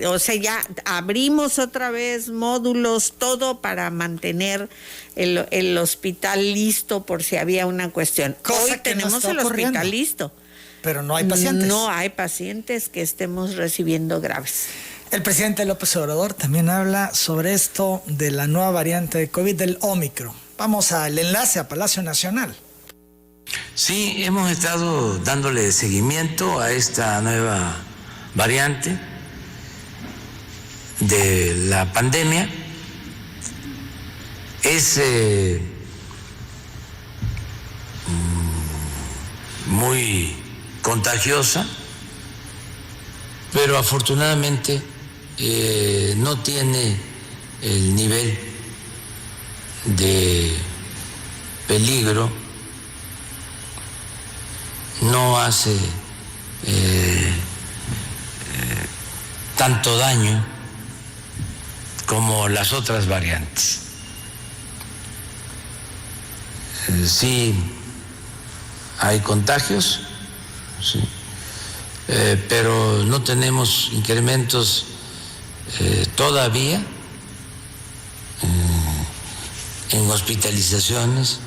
C: O sea, ya abrimos otra vez módulos, todo para mantener el hospital listo por si había una cuestión. Hoy tenemos el hospital listo.
A: Pero no hay pacientes.
C: No hay pacientes que estemos recibiendo graves.
A: El presidente López Obrador también habla sobre esto de la nueva variante de COVID, del Omicron. Vamos al enlace a Palacio Nacional.
E: Sí, hemos estado dándole seguimiento a esta nueva variante de la pandemia. Es muy contagiosa, pero afortunadamente no tiene el nivel de peligro, no hace tanto daño como las otras variantes. Sí hay contagios, sí, pero no tenemos incrementos todavía en hospitalizaciones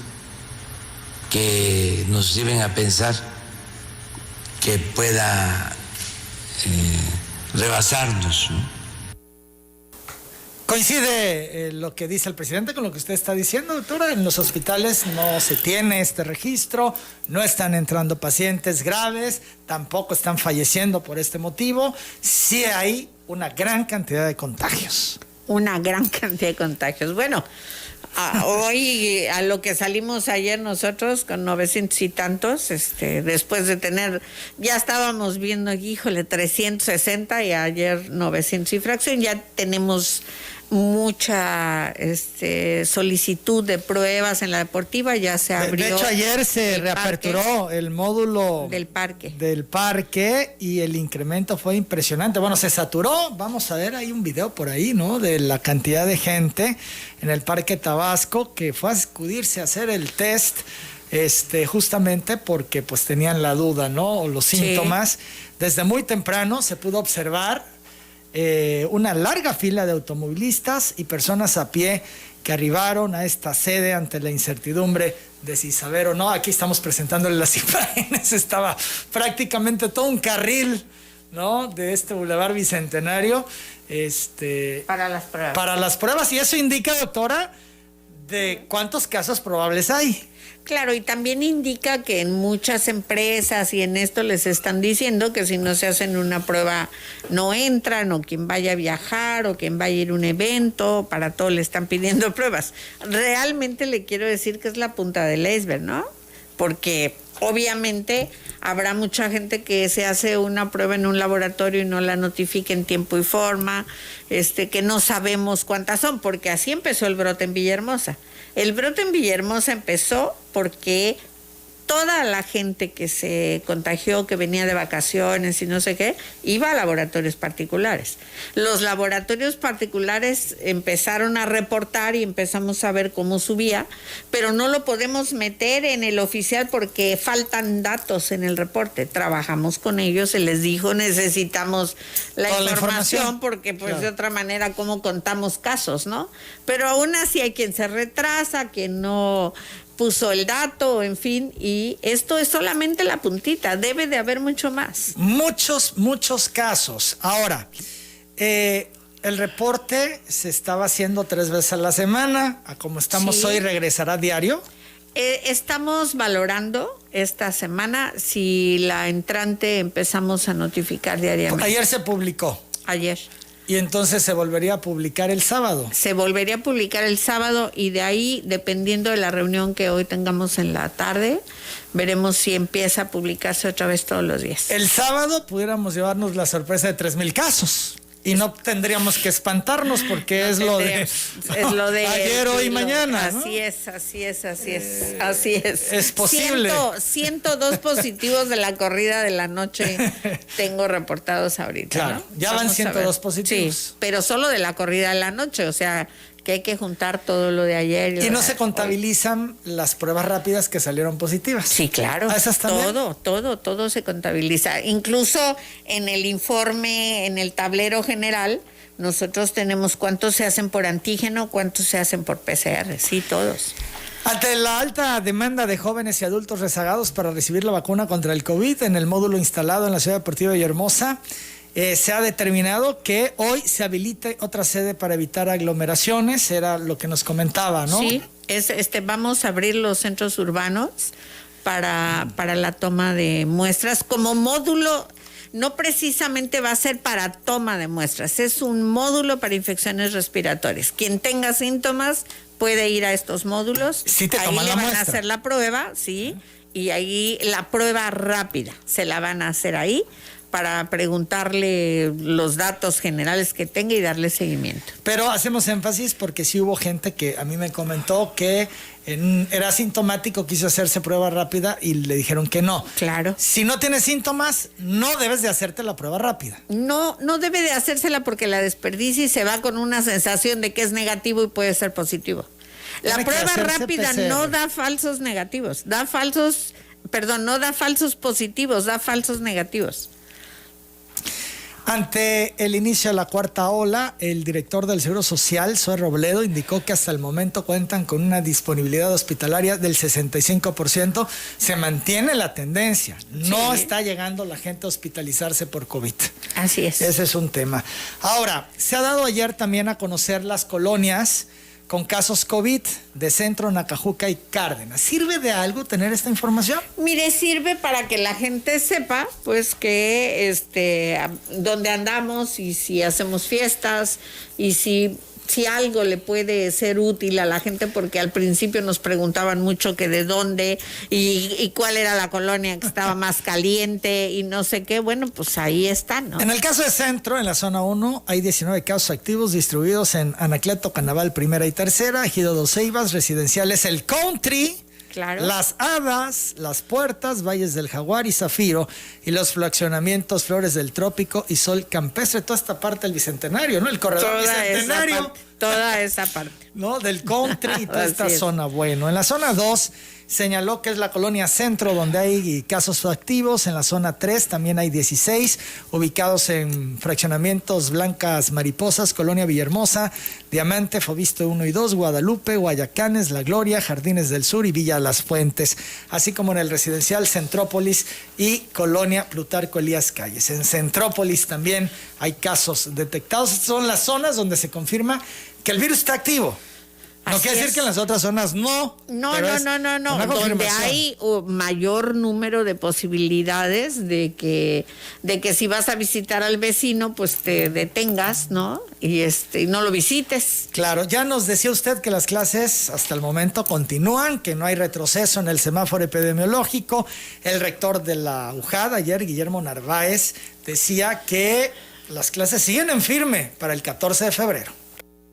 E: que nos lleven a pensar que pueda rebasarnos, ¿no?
A: ¿Coincide lo que dice el presidente con lo que usted está diciendo, doctora? En los hospitales no se tiene este registro, no están entrando pacientes graves, tampoco están falleciendo por este motivo. Sí hay una gran cantidad de contagios.
C: Una gran cantidad de contagios. Bueno, hoy a lo que salimos ayer nosotros con 900 y tantos, después de tener, ya estábamos viendo, híjole, 360 y ayer 900 y fracción, ya tenemos mucha solicitud de pruebas en la deportiva, ya se abrió.
A: De hecho, ayer se reaperturó el módulo
C: del parque
A: y el incremento fue impresionante. Bueno, se saturó. Vamos a ver, hay un video por ahí, ¿no? De la cantidad de gente en el Parque Tabasco que fue a acudirse a hacer el test, justamente porque pues tenían la duda, ¿no? O los síntomas. Desde muy temprano se pudo observar una larga fila de automovilistas y personas a pie que arribaron a esta sede ante la incertidumbre de si saber o no. Aquí estamos presentándole las imágenes. Estaba prácticamente todo un carril, ¿no? De este Boulevard Bicentenario.
C: Para las pruebas.
A: Para las pruebas. Y eso indica, doctora, de cuántos casos probables hay.
C: Claro, y también indica que en muchas empresas y en esto les están diciendo que si no se hacen una prueba no entran, o quien vaya a viajar, o quien vaya a ir a un evento, para todo le están pidiendo pruebas. Realmente le quiero decir que es la punta del iceberg, ¿no? Porque obviamente habrá mucha gente que se hace una prueba en un laboratorio y no la notifica en tiempo y forma, que no sabemos cuántas son, porque así empezó el brote en Villahermosa. El brote en Villahermosa empezó porque toda la gente que se contagió, que venía de vacaciones y no sé qué, iba a laboratorios particulares. Los laboratorios particulares empezaron a reportar y empezamos a ver cómo subía, pero no lo podemos meter en el oficial porque faltan datos en el reporte. Trabajamos con ellos, se les dijo, necesitamos la información porque pues claro, de otra manera cómo contamos casos, ¿no? Pero aún así hay quien se retrasa, quien no puso el dato, en fin, y esto es solamente la puntita, debe de haber mucho más.
A: Muchos casos. Ahora, el reporte se estaba haciendo 3 veces a la semana, a como estamos hoy, ¿regresará diario?
C: Estamos valorando esta semana si la entrante empezamos a notificar diariamente.
A: Ayer se publicó.
C: Ayer.
A: Y entonces se volvería a publicar el sábado.
C: Se volvería a publicar el sábado y de ahí, dependiendo de la reunión que hoy tengamos en la tarde, veremos si empieza a publicarse otra vez todos los días.
A: El sábado pudiéramos llevarnos la sorpresa de 3,000 casos. Y no tendríamos que espantarnos porque es lo de ayer, hoy, mañana, ¿no?
C: Así es.
A: Es posible.
C: 102 positivos de la corrida de la noche tengo reportados ahorita,
A: claro,
C: ¿no?
A: ya van 102 positivos.
C: Sí, pero solo de la corrida de la noche, o sea, que hay que juntar todo lo de ayer.
A: Y no se contabilizan las pruebas rápidas que salieron positivas.
C: Sí, claro.
A: ¿Esas también?
C: Todo se contabiliza. Incluso en el informe, en el tablero general, nosotros tenemos cuántos se hacen por antígeno, cuántos se hacen por PCR. Sí, todos.
A: Ante la alta demanda de jóvenes y adultos rezagados para recibir la vacuna contra el COVID en el módulo instalado en la Ciudad Deportiva de Villahermosa, se ha determinado que hoy se habilite otra sede para evitar aglomeraciones, era lo que nos comentaba, ¿no?
C: Sí, vamos a abrir los centros urbanos para la toma de muestras como módulo. No precisamente va a ser para toma de muestras, es un módulo para infecciones respiratorias. Quien tenga síntomas puede ir a estos módulos.
A: Sí, te
C: ahí
A: toman
C: le
A: la
C: van
A: muestra.
C: a hacer la prueba, sí, y ahí la prueba rápida se la van a hacer ahí para preguntarle los datos generales que tenga y darle seguimiento.
A: Pero hacemos énfasis porque sí hubo gente que a mí me comentó que era asintomático, quiso hacerse prueba rápida y le dijeron que no.
C: Claro.
A: Si no tienes síntomas, no debes de hacerte la prueba rápida.
C: No debe de hacérsela porque la desperdicia y se va con una sensación de que es negativo y puede ser positivo. La prueba rápida
A: PCR.
C: no da falsos negativos, no da falsos positivos, da falsos negativos.
A: Ante el inicio de la cuarta ola, el director del Seguro Social, Zoe Robledo, indicó que hasta el momento cuentan con una disponibilidad hospitalaria del 65%. Se mantiene la tendencia. No está llegando la gente a hospitalizarse por COVID.
C: Así es.
A: Ese es un tema. Ahora, se ha dado ayer también a conocer las colonias con casos COVID de Centro, Nacajuca y Cárdenas. ¿Sirve de algo tener esta información?
C: Mire, sirve para que la gente sepa, pues, que dónde andamos y si hacemos fiestas y si algo le puede ser útil a la gente, porque al principio nos preguntaban mucho que de dónde y cuál era la colonia que estaba más caliente y no sé qué. Bueno, pues ahí está, ¿no?
A: En el caso de Centro, en la zona 1, hay 19 casos activos distribuidos en Anacleto, Canaval, Primera y Tercera, Ejido Dos Ceibas, residenciales El Country,
C: Claro.
A: Las Hadas, Las Puertas, Valles del Jaguar y Zafiro, y los fraccionamientos Flores del Trópico y Sol Campestre, toda esta parte del Bicentenario, ¿no? El corredor Bicentenario.
C: Toda esa parte.
A: ¿No? Del country y toda esta
C: Así es.
A: zona. Bueno, en la zona 2 señaló que es la colonia Centro, donde hay casos activos. En la zona 3 también hay 16, ubicados en fraccionamientos Blancas Mariposas, Colonia Villahermosa, Diamante, Fovisto 1 y 2, Guadalupe, Guayacanes, La Gloria, Jardines del Sur y Villa Las Fuentes, así como en el residencial Centrópolis y Colonia Plutarco Elías Calles. En Centrópolis también hay casos detectados. Estas son las zonas donde se confirma que el virus está activo. No
C: Así
A: quiere decir
C: es.
A: que en las otras zonas no.
C: No.
A: pero es una
C: Donde
A: confirmación.
C: hay mayor número de posibilidades de que si vas a visitar al vecino, pues te detengas, ¿no? Y no lo visites.
A: Claro, ya nos decía usted que las clases hasta el momento continúan, que no hay retroceso en el semáforo epidemiológico. El rector de la UJAD ayer, Guillermo Narváez, decía que las clases siguen en firme para el 14 de febrero.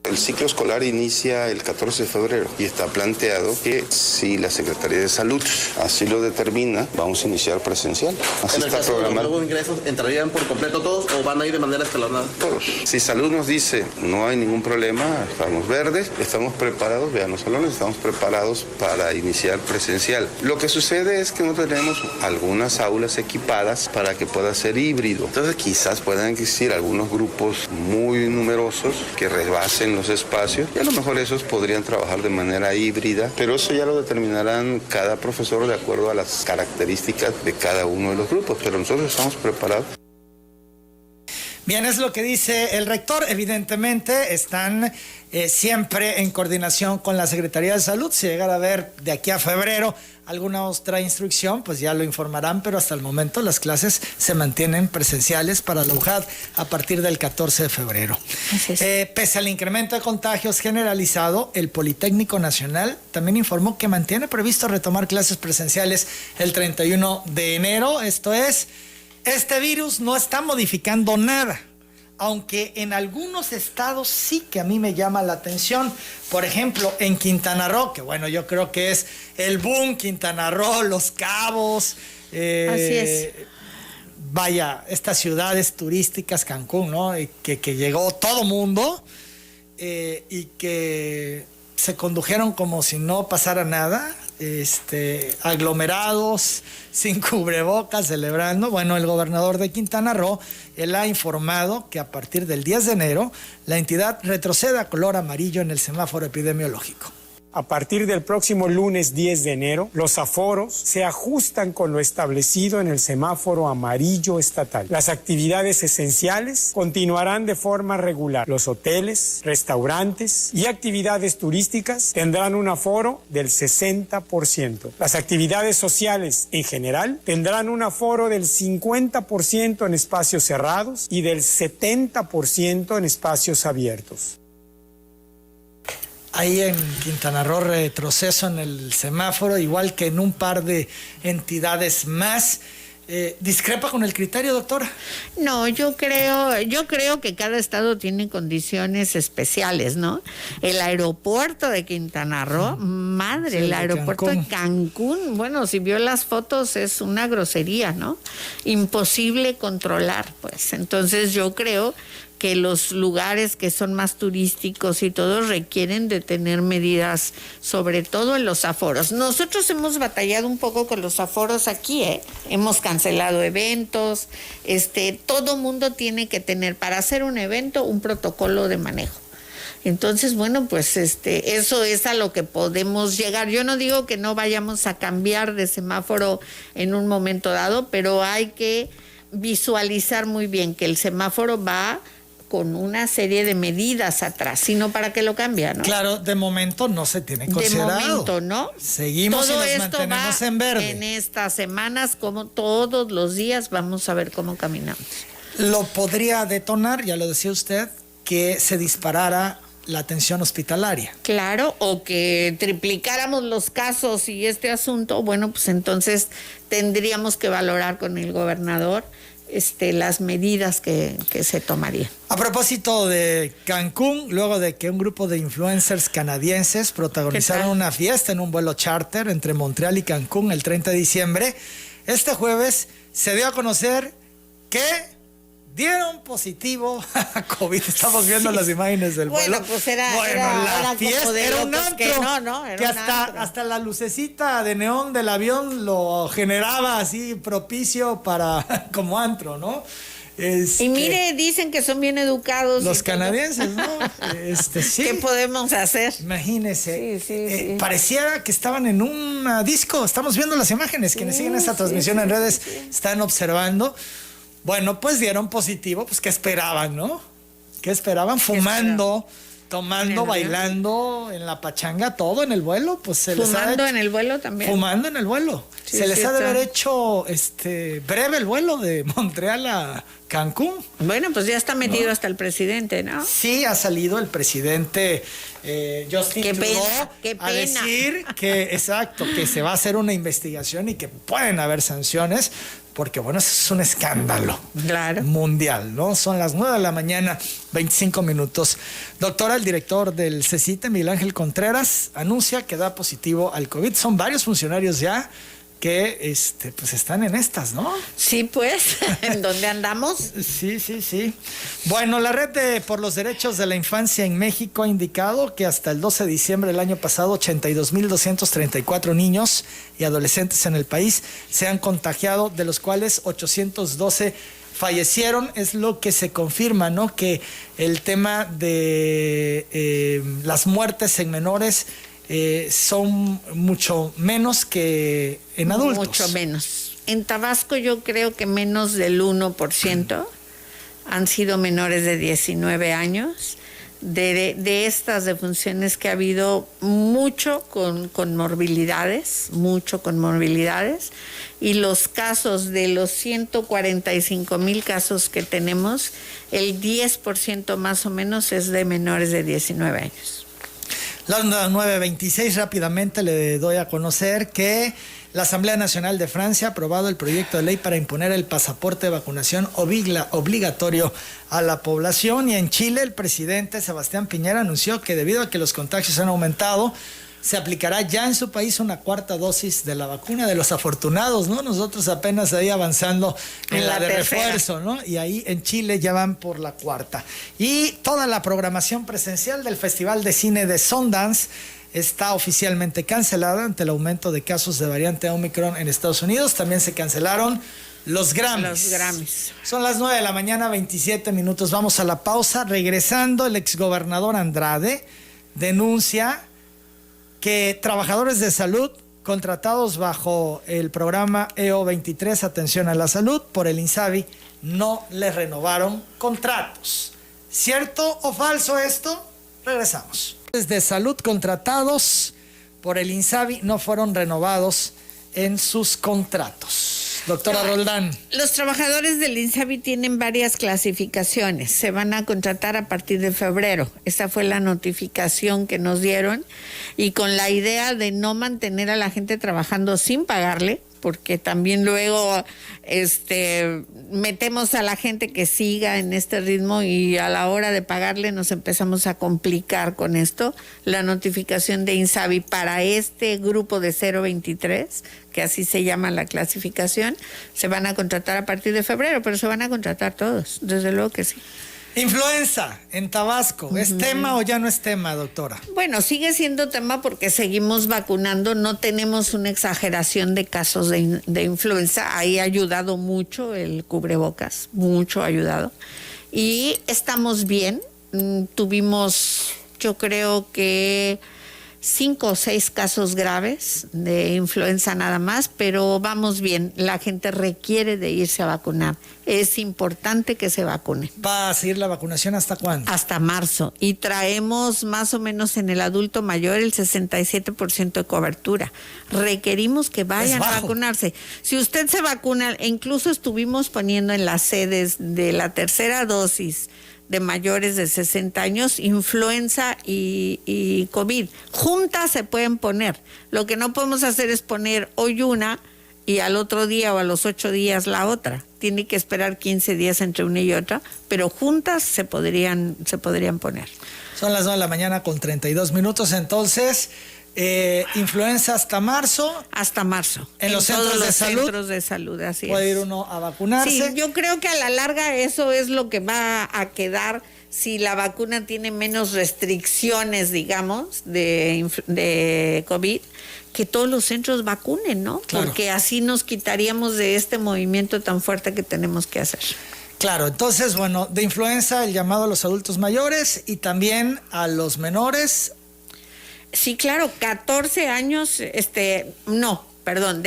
F: El ciclo escolar inicia el 14 de febrero y está planteado que si la Secretaría de Salud así lo determina, vamos a iniciar presencial. Así
G: En el
F: está
G: caso de los
F: programado.
G: nuevos ingresos, ¿entrarían por completo todos o van a ir de manera escalonada?
F: Todos. Si Salud nos dice no hay ningún problema, estamos verdes, estamos preparados, vean los salones, estamos preparados para iniciar presencial. Lo que sucede es que no tenemos algunas aulas equipadas para que pueda ser híbrido. Entonces quizás puedan existir algunos grupos muy numerosos que rebasen los espacios y a lo mejor esos podrían trabajar de manera híbrida, pero eso ya lo determinarán cada profesor de acuerdo a las características de cada uno de los grupos, pero nosotros estamos preparados.
A: Bien, es lo que dice el rector. Evidentemente están siempre en coordinación con la Secretaría de Salud. Si llegara a haber de aquí a febrero alguna otra instrucción, pues ya lo informarán, pero hasta el momento las clases se mantienen presenciales para la UJAD a partir del 14 de febrero.
C: Así es.
A: Pese al incremento de contagios generalizado, el Politécnico Nacional también informó que mantiene previsto retomar clases presenciales el 31 de enero. Esto es, este virus no está modificando nada, aunque en algunos estados sí que a mí me llama la atención. Por ejemplo, en Quintana Roo, que bueno, yo creo que es el boom, Quintana Roo, Los Cabos.
C: Así es.
A: Vaya, estas ciudades turísticas, Cancún, ¿no? Que llegó todo mundo y que se condujeron como si no pasara nada, aglomerados, sin cubrebocas, celebrando. Bueno, el gobernador de Quintana Roo, él ha informado que a partir del 10 de enero la entidad retrocede a color amarillo en el semáforo epidemiológico.
H: A partir del próximo lunes 10 de enero, los aforos se ajustan con lo establecido en el semáforo amarillo estatal. Las actividades esenciales continuarán de forma regular. Los hoteles, restaurantes y actividades turísticas tendrán un aforo del 60%. Las actividades sociales en general tendrán un aforo del 50% en espacios cerrados y del 70% en espacios abiertos.
A: Ahí en Quintana Roo retroceso en el semáforo, igual que en un par de entidades más. ¿Discrepa con el criterio, doctora?
C: No, yo creo que cada estado tiene condiciones especiales, ¿no? El aeropuerto de Quintana Roo, madre,
A: Sí,
C: el
A: de
C: aeropuerto
A: Cancún.
C: de Cancún, bueno, si vio las fotos es una grosería, ¿no? Imposible controlar, pues. Entonces yo creo que los lugares que son más turísticos y todo requieren de tener medidas, sobre todo en los aforos. Nosotros hemos batallado un poco con los aforos aquí, hemos cancelado eventos, todo mundo tiene que tener para hacer un evento un protocolo de manejo. Entonces, bueno, pues eso es a lo que podemos llegar. Yo no digo que no vayamos a cambiar de semáforo en un momento dado, pero hay que visualizar muy bien que el semáforo va con una serie de medidas atrás, sino para que lo cambia, ¿no?
A: Claro, de momento no se tiene considerado.
C: De momento, ¿no?
A: Seguimos
C: todo
A: y nos
C: esto
A: mantenemos
C: va
A: en verde.
C: En estas semanas, como todos los días, vamos a ver cómo caminamos.
A: Lo podría detonar, ya lo decía usted, que se disparara la atención hospitalaria.
C: Claro, o que triplicáramos los casos y este asunto, bueno, pues entonces tendríamos que valorar con el gobernador las medidas que se tomarían.
A: A propósito de Cancún, luego de que un grupo de influencers canadienses protagonizaron una fiesta en un vuelo charter entre Montreal y Cancún el 30 de diciembre, este jueves se dio a conocer que dieron positivo a COVID. Estamos viendo las imágenes del vuelo.
C: Bueno, pues era
A: fiesta era un antro
C: que no, era
A: que
C: un antro.
A: hasta la lucecita de neón del avión lo generaba así propicio para como antro, ¿no?
C: Y mire, dicen que son bien educados.
A: Los canadienses, ¿no? Sí.
C: ¿Qué podemos hacer?
A: Imagínese.
C: Sí.
A: Parecía que estaban en un disco. Estamos viendo las imágenes. Quienes siguen esta transmisión en redes están observando. Bueno, pues dieron positivo, pues ¿qué esperaban, no? ¿Qué esperaban? Fumando, tomando, bailando, en la pachanga, todo en el vuelo, pues se les ha
C: ¿Fumando
A: hecho,
C: en el vuelo también?
A: Fumando en el vuelo.
C: Sí,
A: se les ha de
C: está.
A: haber hecho breve el vuelo de Montreal a Cancún.
C: Bueno, pues ya está metido hasta el presidente, ¿no?
A: Sí, ha salido el presidente Justin Trudeau a decir que se va a hacer una investigación y que pueden haber sanciones, porque bueno, eso es un escándalo mundial, ¿no? Son las 9:25 a.m. Doctora, el director del CECITE, Miguel Ángel Contreras, anuncia que da positivo al COVID. Son varios funcionarios ya que pues están en estas, ¿no?
C: Sí, pues, ¿en dónde andamos?
A: Sí. Bueno, la Red por los Derechos de la Infancia en México ha indicado que hasta el 12 de diciembre del año pasado 82,234 niños y adolescentes en el país se han contagiado, de los cuales 812 fallecieron. Es lo que se confirma, ¿no? Que el tema de las muertes en menores son mucho menos que en adultos.
C: Mucho menos. En Tabasco yo creo que menos del 1% han sido menores de 19 años. De estas defunciones que ha habido, mucho con morbilidades, y los casos de los 145,000 casos que tenemos, el 10% más o menos es de menores de 19 años.
A: Las 9:26, rápidamente le doy a conocer que la Asamblea Nacional de Francia ha aprobado el proyecto de ley para imponer el pasaporte de vacunación obligatorio a la población. Y en Chile, el presidente Sebastián Piñera anunció que debido a que los contagios han aumentado, se aplicará ya en su país una cuarta dosis de la vacuna de los afortunados, ¿no? Nosotros apenas ahí avanzando en la de refuerzo, ¿no? Y ahí en Chile ya van por la cuarta. Y toda la programación presencial del Festival de Cine de Sundance está oficialmente cancelada ante el aumento de casos de variante Omicron en Estados Unidos. También se cancelaron los Grammys. Son las 9:27 a.m. Vamos a la pausa. Regresando, el exgobernador Andrade denuncia que trabajadores de salud contratados bajo el programa EO23, Atención a la Salud, por el INSABI, no les renovaron contratos. ¿Cierto o falso esto? Regresamos. De salud contratados por el INSABI no fueron renovados en sus contratos. Doctora Roldán.
C: Los trabajadores del INSABI tienen varias clasificaciones. Se van a contratar a partir de febrero. Esa fue la notificación que nos dieron, y con la idea de no mantener a la gente trabajando sin pagarle, porque también luego metemos a la gente que siga en este ritmo y a la hora de pagarle nos empezamos a complicar con esto. La notificación de INSABI para este grupo de 023, que así se llama la clasificación, se van a contratar a partir de febrero, pero se van a contratar todos, desde luego que sí.
A: Influenza en Tabasco, ¿es tema o ya no es tema, doctora?
C: Bueno, sigue siendo tema porque seguimos vacunando, no tenemos una exageración de casos de influenza, ahí ha ayudado mucho el cubrebocas, mucho ha ayudado, y estamos bien, tuvimos, yo creo que 5 o 6 casos graves de influenza nada más, pero vamos bien, la gente requiere de irse a vacunar, es importante que se vacunen.
A: ¿Va a seguir la vacunación hasta cuándo?
C: Hasta marzo, y traemos más o menos en el adulto mayor el 67% de cobertura. Requerimos que vayan a vacunarse. Si usted se vacuna, incluso estuvimos poniendo en las sedes de la tercera dosis de mayores de 60 años, influenza y COVID. Juntas se pueden poner. Lo que no podemos hacer es poner hoy una y al otro día o a los 8 días la otra. Tiene que esperar 15 días entre una y otra, pero juntas se podrían poner.
A: Son las 9 de la mañana con 32 minutos, entonces... influenza hasta marzo.
C: Hasta marzo.
A: En los centros de salud.
C: Centros de salud, así
A: puede
C: es.
A: ir uno a vacunarse.
C: Sí, yo creo que a la larga eso es lo que va a quedar si la vacuna tiene menos restricciones, digamos, de COVID, que todos los centros vacunen, ¿no?
A: Claro.
C: Porque así nos quitaríamos de este movimiento tan fuerte que tenemos que hacer.
A: Claro, entonces, bueno, de influenza el llamado a los adultos mayores y también a los menores.
C: Sí, claro, 14 años, de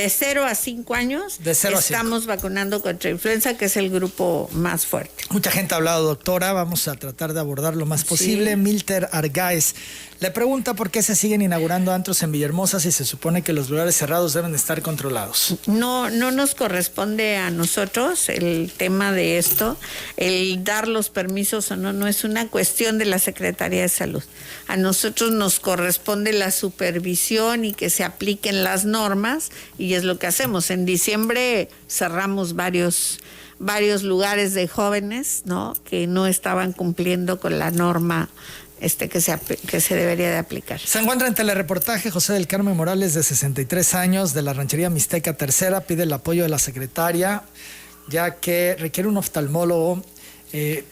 C: 0 a 5 años, estamos vacunando contra influenza, que es el grupo más fuerte.
A: Mucha gente ha hablado, doctora, vamos a tratar de abordar lo más posible. Sí. Milter Argáez le pregunta por qué se siguen inaugurando antros en Villahermosa si se supone que los lugares cerrados deben estar controlados.
C: No nos corresponde a nosotros el tema de esto, el dar los permisos o no es una cuestión de la Secretaría de Salud. A nosotros nos corresponde la supervisión y que se apliquen las normas, y es lo que hacemos. En diciembre cerramos varios lugares de jóvenes, ¿no?, que no estaban cumpliendo con la norma que se debería de aplicar.
A: Se encuentra en telereportaje José del Carmen Morales, de 63 años, de la ranchería Mixteca Tercera. Pide el apoyo de la secretaria, ya que requiere un oftalmólogo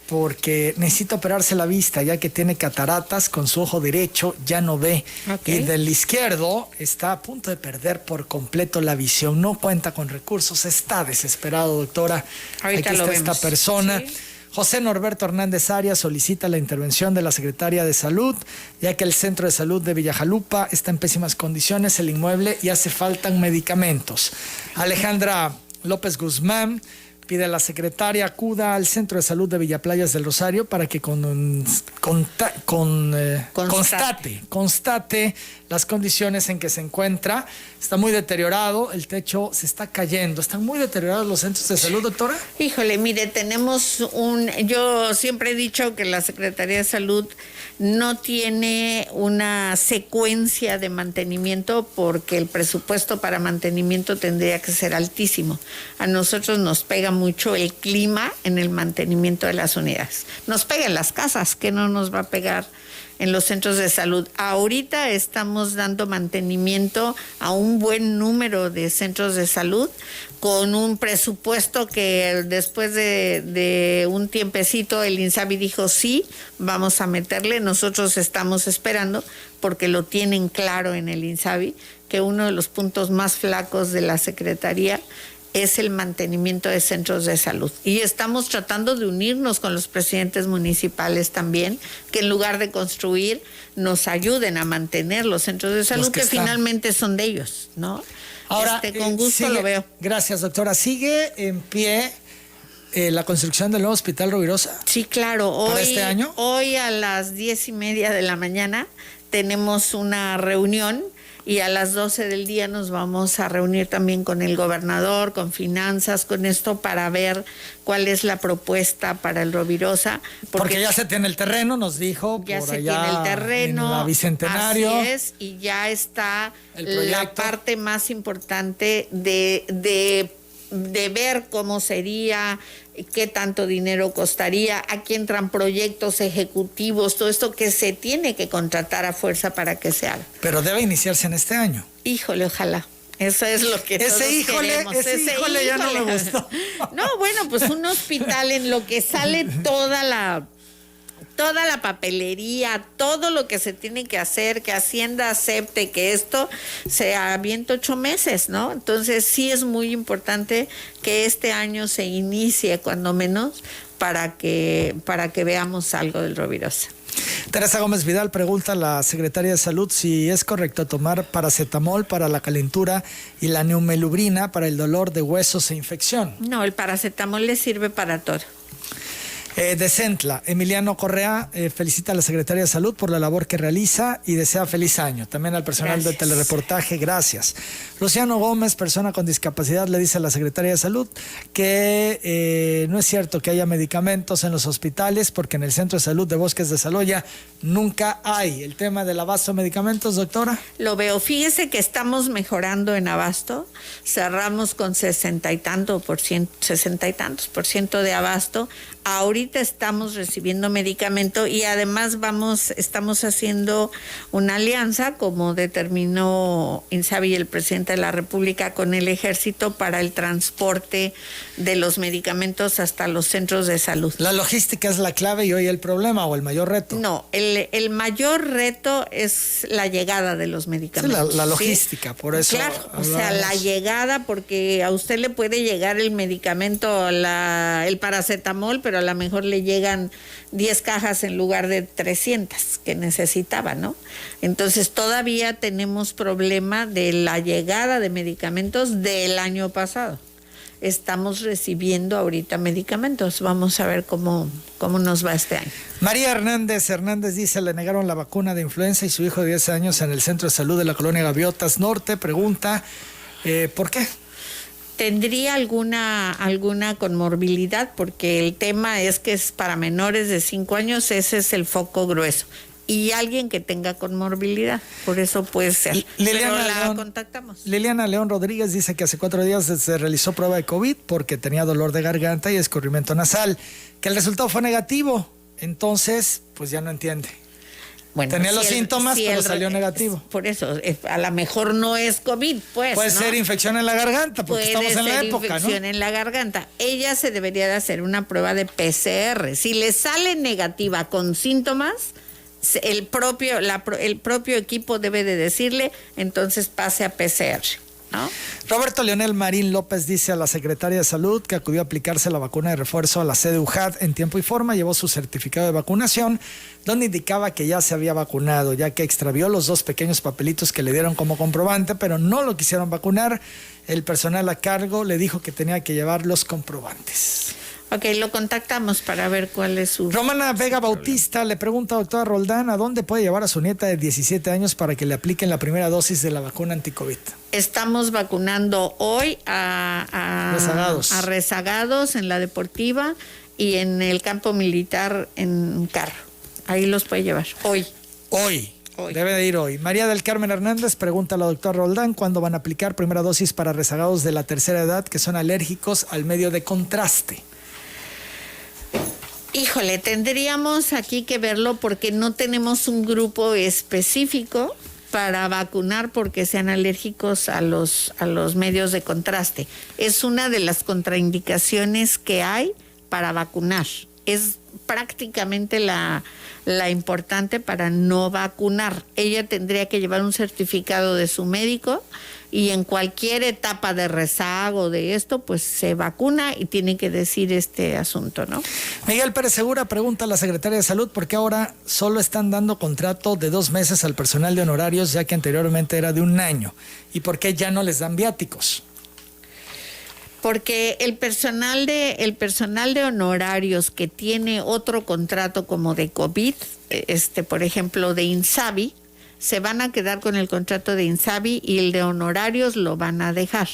A: porque necesita operarse la vista, ya que tiene cataratas. Con su ojo derecho ya no ve. Okay. Y del izquierdo está a punto de perder por completo la visión. No cuenta con recursos, está desesperado, doctora.
C: Ahorita
A: aquí
C: lo
A: está
C: vemos.
A: Esta persona. Sí. José Norberto Hernández Arias solicita la intervención de la Secretaría de Salud, ya que el Centro de Salud de Villajalupa está en pésimas condiciones, el inmueble, y hace faltan medicamentos. Alejandra López Guzmán pide a la secretaria acuda al Centro de Salud de Villaplayas del Rosario para que constate las condiciones en que se encuentra. Está muy deteriorado, el techo se está cayendo. ¿Están muy deteriorados los centros de salud, doctora?
C: Híjole, mire, yo siempre he dicho que la Secretaría de Salud no tiene una secuencia de mantenimiento, porque el presupuesto para mantenimiento tendría que ser altísimo. A nosotros nos pega mucho el clima en el mantenimiento de las unidades. Nos pega en las casas, que no nos va a pegar en los centros de salud. Ahorita estamos dando mantenimiento a un buen número de centros de salud con un presupuesto que después de un tiempecito el INSABI dijo sí, vamos a meterle. Nosotros estamos esperando, porque lo tienen claro en el INSABI, que uno de los puntos más flacos de la Secretaría es el mantenimiento de centros de salud. Y estamos tratando de unirnos con los presidentes municipales también, que en lugar de construir, nos ayuden a mantener los centros de salud que finalmente son de ellos, ¿no?
A: Ahora,
C: con gusto lo veo.
A: Gracias, doctora. ¿Sigue en pie la construcción del nuevo Hospital Rovirosa?
C: Sí, claro.
A: ¿Para este año?
C: Hoy a las 10:30 de la mañana tenemos una reunión, y a las 12 del día nos vamos a reunir también con el gobernador, con finanzas, con esto, para ver cuál es la propuesta para el Rovirosa.
A: Porque ya se tiene el terreno, nos dijo,
C: ya
A: por
C: se
A: allá
C: tiene el terreno,
A: en la Bicentenario.
C: Así es, y ya está la parte más importante de ver cómo sería, qué tanto dinero costaría, aquí entran proyectos ejecutivos, todo esto que se tiene que contratar a fuerza para que se haga.
A: Pero debe iniciarse en este año.
C: Híjole, ojalá. Eso es lo que todos queremos.
A: Ese ya no me gustó.
C: No, bueno, pues un hospital en lo que sale toda la toda la papelería, todo lo que se tiene que hacer, que Hacienda acepte, que esto se avienta 8 meses, ¿no? Entonces sí es muy importante que este año se inicie cuando menos para que veamos algo del Rovirosa.
A: Teresa Gómez Vidal pregunta a la secretaria de Salud si es correcto tomar paracetamol para la calentura y la neumelubrina para el dolor de huesos e infección.
C: No, el paracetamol le sirve para todo.
A: De Centla, Emiliano Correa felicita a la Secretaría de Salud por la labor que realiza y desea feliz año. También al personal de telereportaje, gracias. Luciano Gómez, persona con discapacidad, le dice a la Secretaría de Salud que no es cierto que haya medicamentos en los hospitales porque en el Centro de Salud de Bosques de Saloya nunca hay. El tema del abasto de medicamentos, doctora.
C: Lo veo. Fíjese que estamos mejorando en abasto. Cerramos con 60 y tantos por ciento de abasto. Ahorita estamos recibiendo medicamento y además estamos haciendo una alianza, como determinó Insabi, el presidente de la República, con el Ejército para el transporte de los medicamentos hasta los centros de salud.
A: ¿La logística es la clave y hoy el problema o el mayor reto?
C: No, el mayor reto es la llegada de los medicamentos.
A: Sí, la logística, ¿sí? Por eso.
C: Claro, o sea, la llegada, porque a usted le puede llegar el medicamento, el paracetamol, pero a lo mejor le llegan 10 cajas en lugar de 300 que necesitaba, ¿no? Entonces todavía tenemos problema de la llegada de medicamentos del año pasado. Estamos recibiendo ahorita medicamentos. Vamos a ver cómo nos va este año.
A: María Hernández dice, le negaron la vacuna de influenza y su hijo de 10 años en el Centro de Salud de la Colonia Gaviotas Norte. Pregunta, ¿por qué?
C: Tendría alguna comorbilidad, porque el tema es que es para menores de 5 años, ese es el foco grueso. Y alguien que tenga comorbilidad, por eso puede ser. Pero la contactamos.
A: Liliana León Rodríguez dice que hace 4 días se realizó prueba de COVID porque tenía dolor de garganta y escurrimiento nasal, que el resultado fue negativo. Entonces, pues ya no entiende.
C: Bueno,
A: tenía los síntomas, pero salió negativo.
C: Por eso, a lo mejor no es COVID, pues.
A: Puede ser infección en la garganta, porque estamos en la época, ¿no?
C: Puede ser infección en la garganta. Ella se debería de hacer una prueba de PCR. Si le sale negativa con síntomas, el propio equipo debe de decirle, entonces pase a PCR, ¿no?
A: Roberto Leonel Marín López dice a la secretaria de Salud que acudió a aplicarse la vacuna de refuerzo a la sede UJAD en tiempo y forma, llevó su certificado de vacunación donde indicaba que ya se había vacunado, ya que extravió los 2 pequeños papelitos que le dieron como comprobante, pero no lo quisieron vacunar. El personal a cargo le dijo que tenía que llevar los comprobantes.
C: Ok, lo contactamos para ver cuál es su...
A: Romana Vega Bautista le pregunta a doctora Roldán a dónde puede llevar a su nieta de 17 años para que le apliquen la primera dosis de la vacuna anticovid.
C: Estamos vacunando hoy a rezagados en la deportiva y en el campo militar en carro. Ahí los puede llevar hoy.
A: Debe de ir hoy. María del Carmen Hernández pregunta a la doctora Roldán cuándo van a aplicar primera dosis para rezagados de la tercera edad que son alérgicos al medio de contraste.
C: Híjole, tendríamos aquí que verlo porque no tenemos un grupo específico para vacunar porque sean alérgicos a los medios de contraste. Es una de las contraindicaciones que hay para vacunar. Es prácticamente la importante para no vacunar. Ella tendría que llevar un certificado de su médico y en cualquier etapa de rezago de esto, pues se vacuna y tiene que decir este asunto, ¿no?
A: Miguel Pérez Segura pregunta a la Secretaría de Salud por qué ahora solo están dando contrato de 2 meses al personal de honorarios, ya que anteriormente era de 1 año, y por qué ya no les dan viáticos.
C: Porque el personal de honorarios que tiene otro contrato como de COVID, por ejemplo de Insabi, se van a quedar con el contrato de Insabi y el de honorarios lo van a dejar.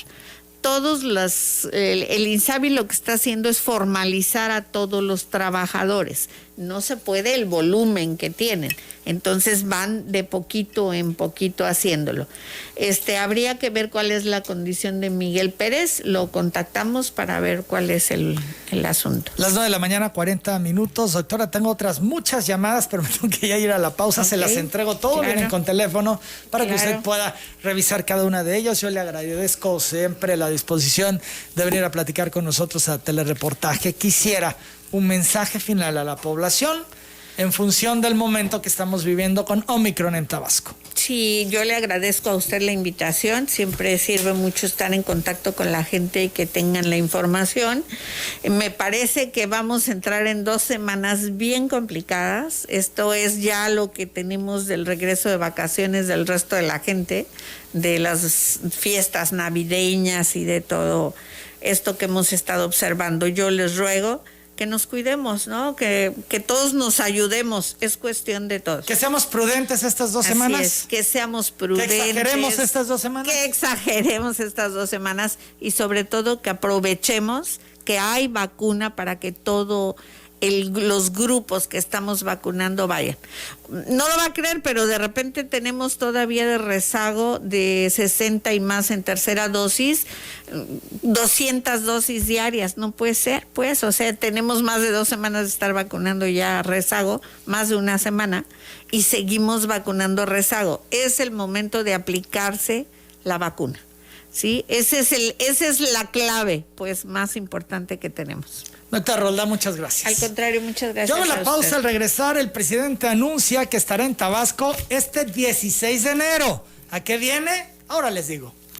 C: El Insabi lo que está haciendo es formalizar a todos los trabajadores. No se puede el volumen que tienen. Entonces van de poquito en poquito haciéndolo. Habría que ver cuál es la condición de Miguel Pérez. Lo contactamos para ver cuál es el asunto.
A: Las 9:40 a.m. Doctora, tengo otras muchas llamadas, pero me tengo que ya ir a la pausa. Okay. Se las entrego todo, claro. Vienen con teléfono para que usted pueda revisar cada una de ellas. Yo le agradezco siempre la disposición de venir a platicar con nosotros a Telereportaje. Quisiera un mensaje final a la población en función del momento que estamos viviendo con Omicron en Tabasco.
C: Sí, yo le agradezco a usted la invitación. Siempre sirve mucho estar en contacto con la gente y que tengan la información. Me parece que vamos a entrar en 2 semanas bien complicadas. Esto es ya lo que tenemos del regreso de vacaciones del resto de la gente, de las fiestas navideñas y de todo esto que hemos estado observando. Yo les ruego que nos cuidemos, ¿no? Que todos nos ayudemos, es cuestión de todos.
A: Que seamos prudentes estas 2 semanas.
C: Así es, que seamos prudentes.
A: Que exageremos estas 2 semanas.
C: Que exageremos estas 2 semanas y sobre todo que aprovechemos que hay vacuna para que todo los grupos que estamos vacunando vayan. No lo va a creer, pero de repente tenemos todavía de rezago de 60 y más en tercera dosis, 200 dosis diarias, no puede ser, pues, o sea, tenemos más de 2 semanas de estar vacunando ya rezago, más de 1 semana, y seguimos vacunando rezago. Es el momento de aplicarse la vacuna, ¿sí? Esa es la clave, pues, más importante que tenemos.
A: Doctora Roldán, muchas gracias.
C: Al contrario, muchas gracias.
A: Yo hago la pausa.
C: usted.
A: Al regresar, el presidente anuncia que estará en Tabasco este 16 de enero. ¿A qué viene? Ahora les digo.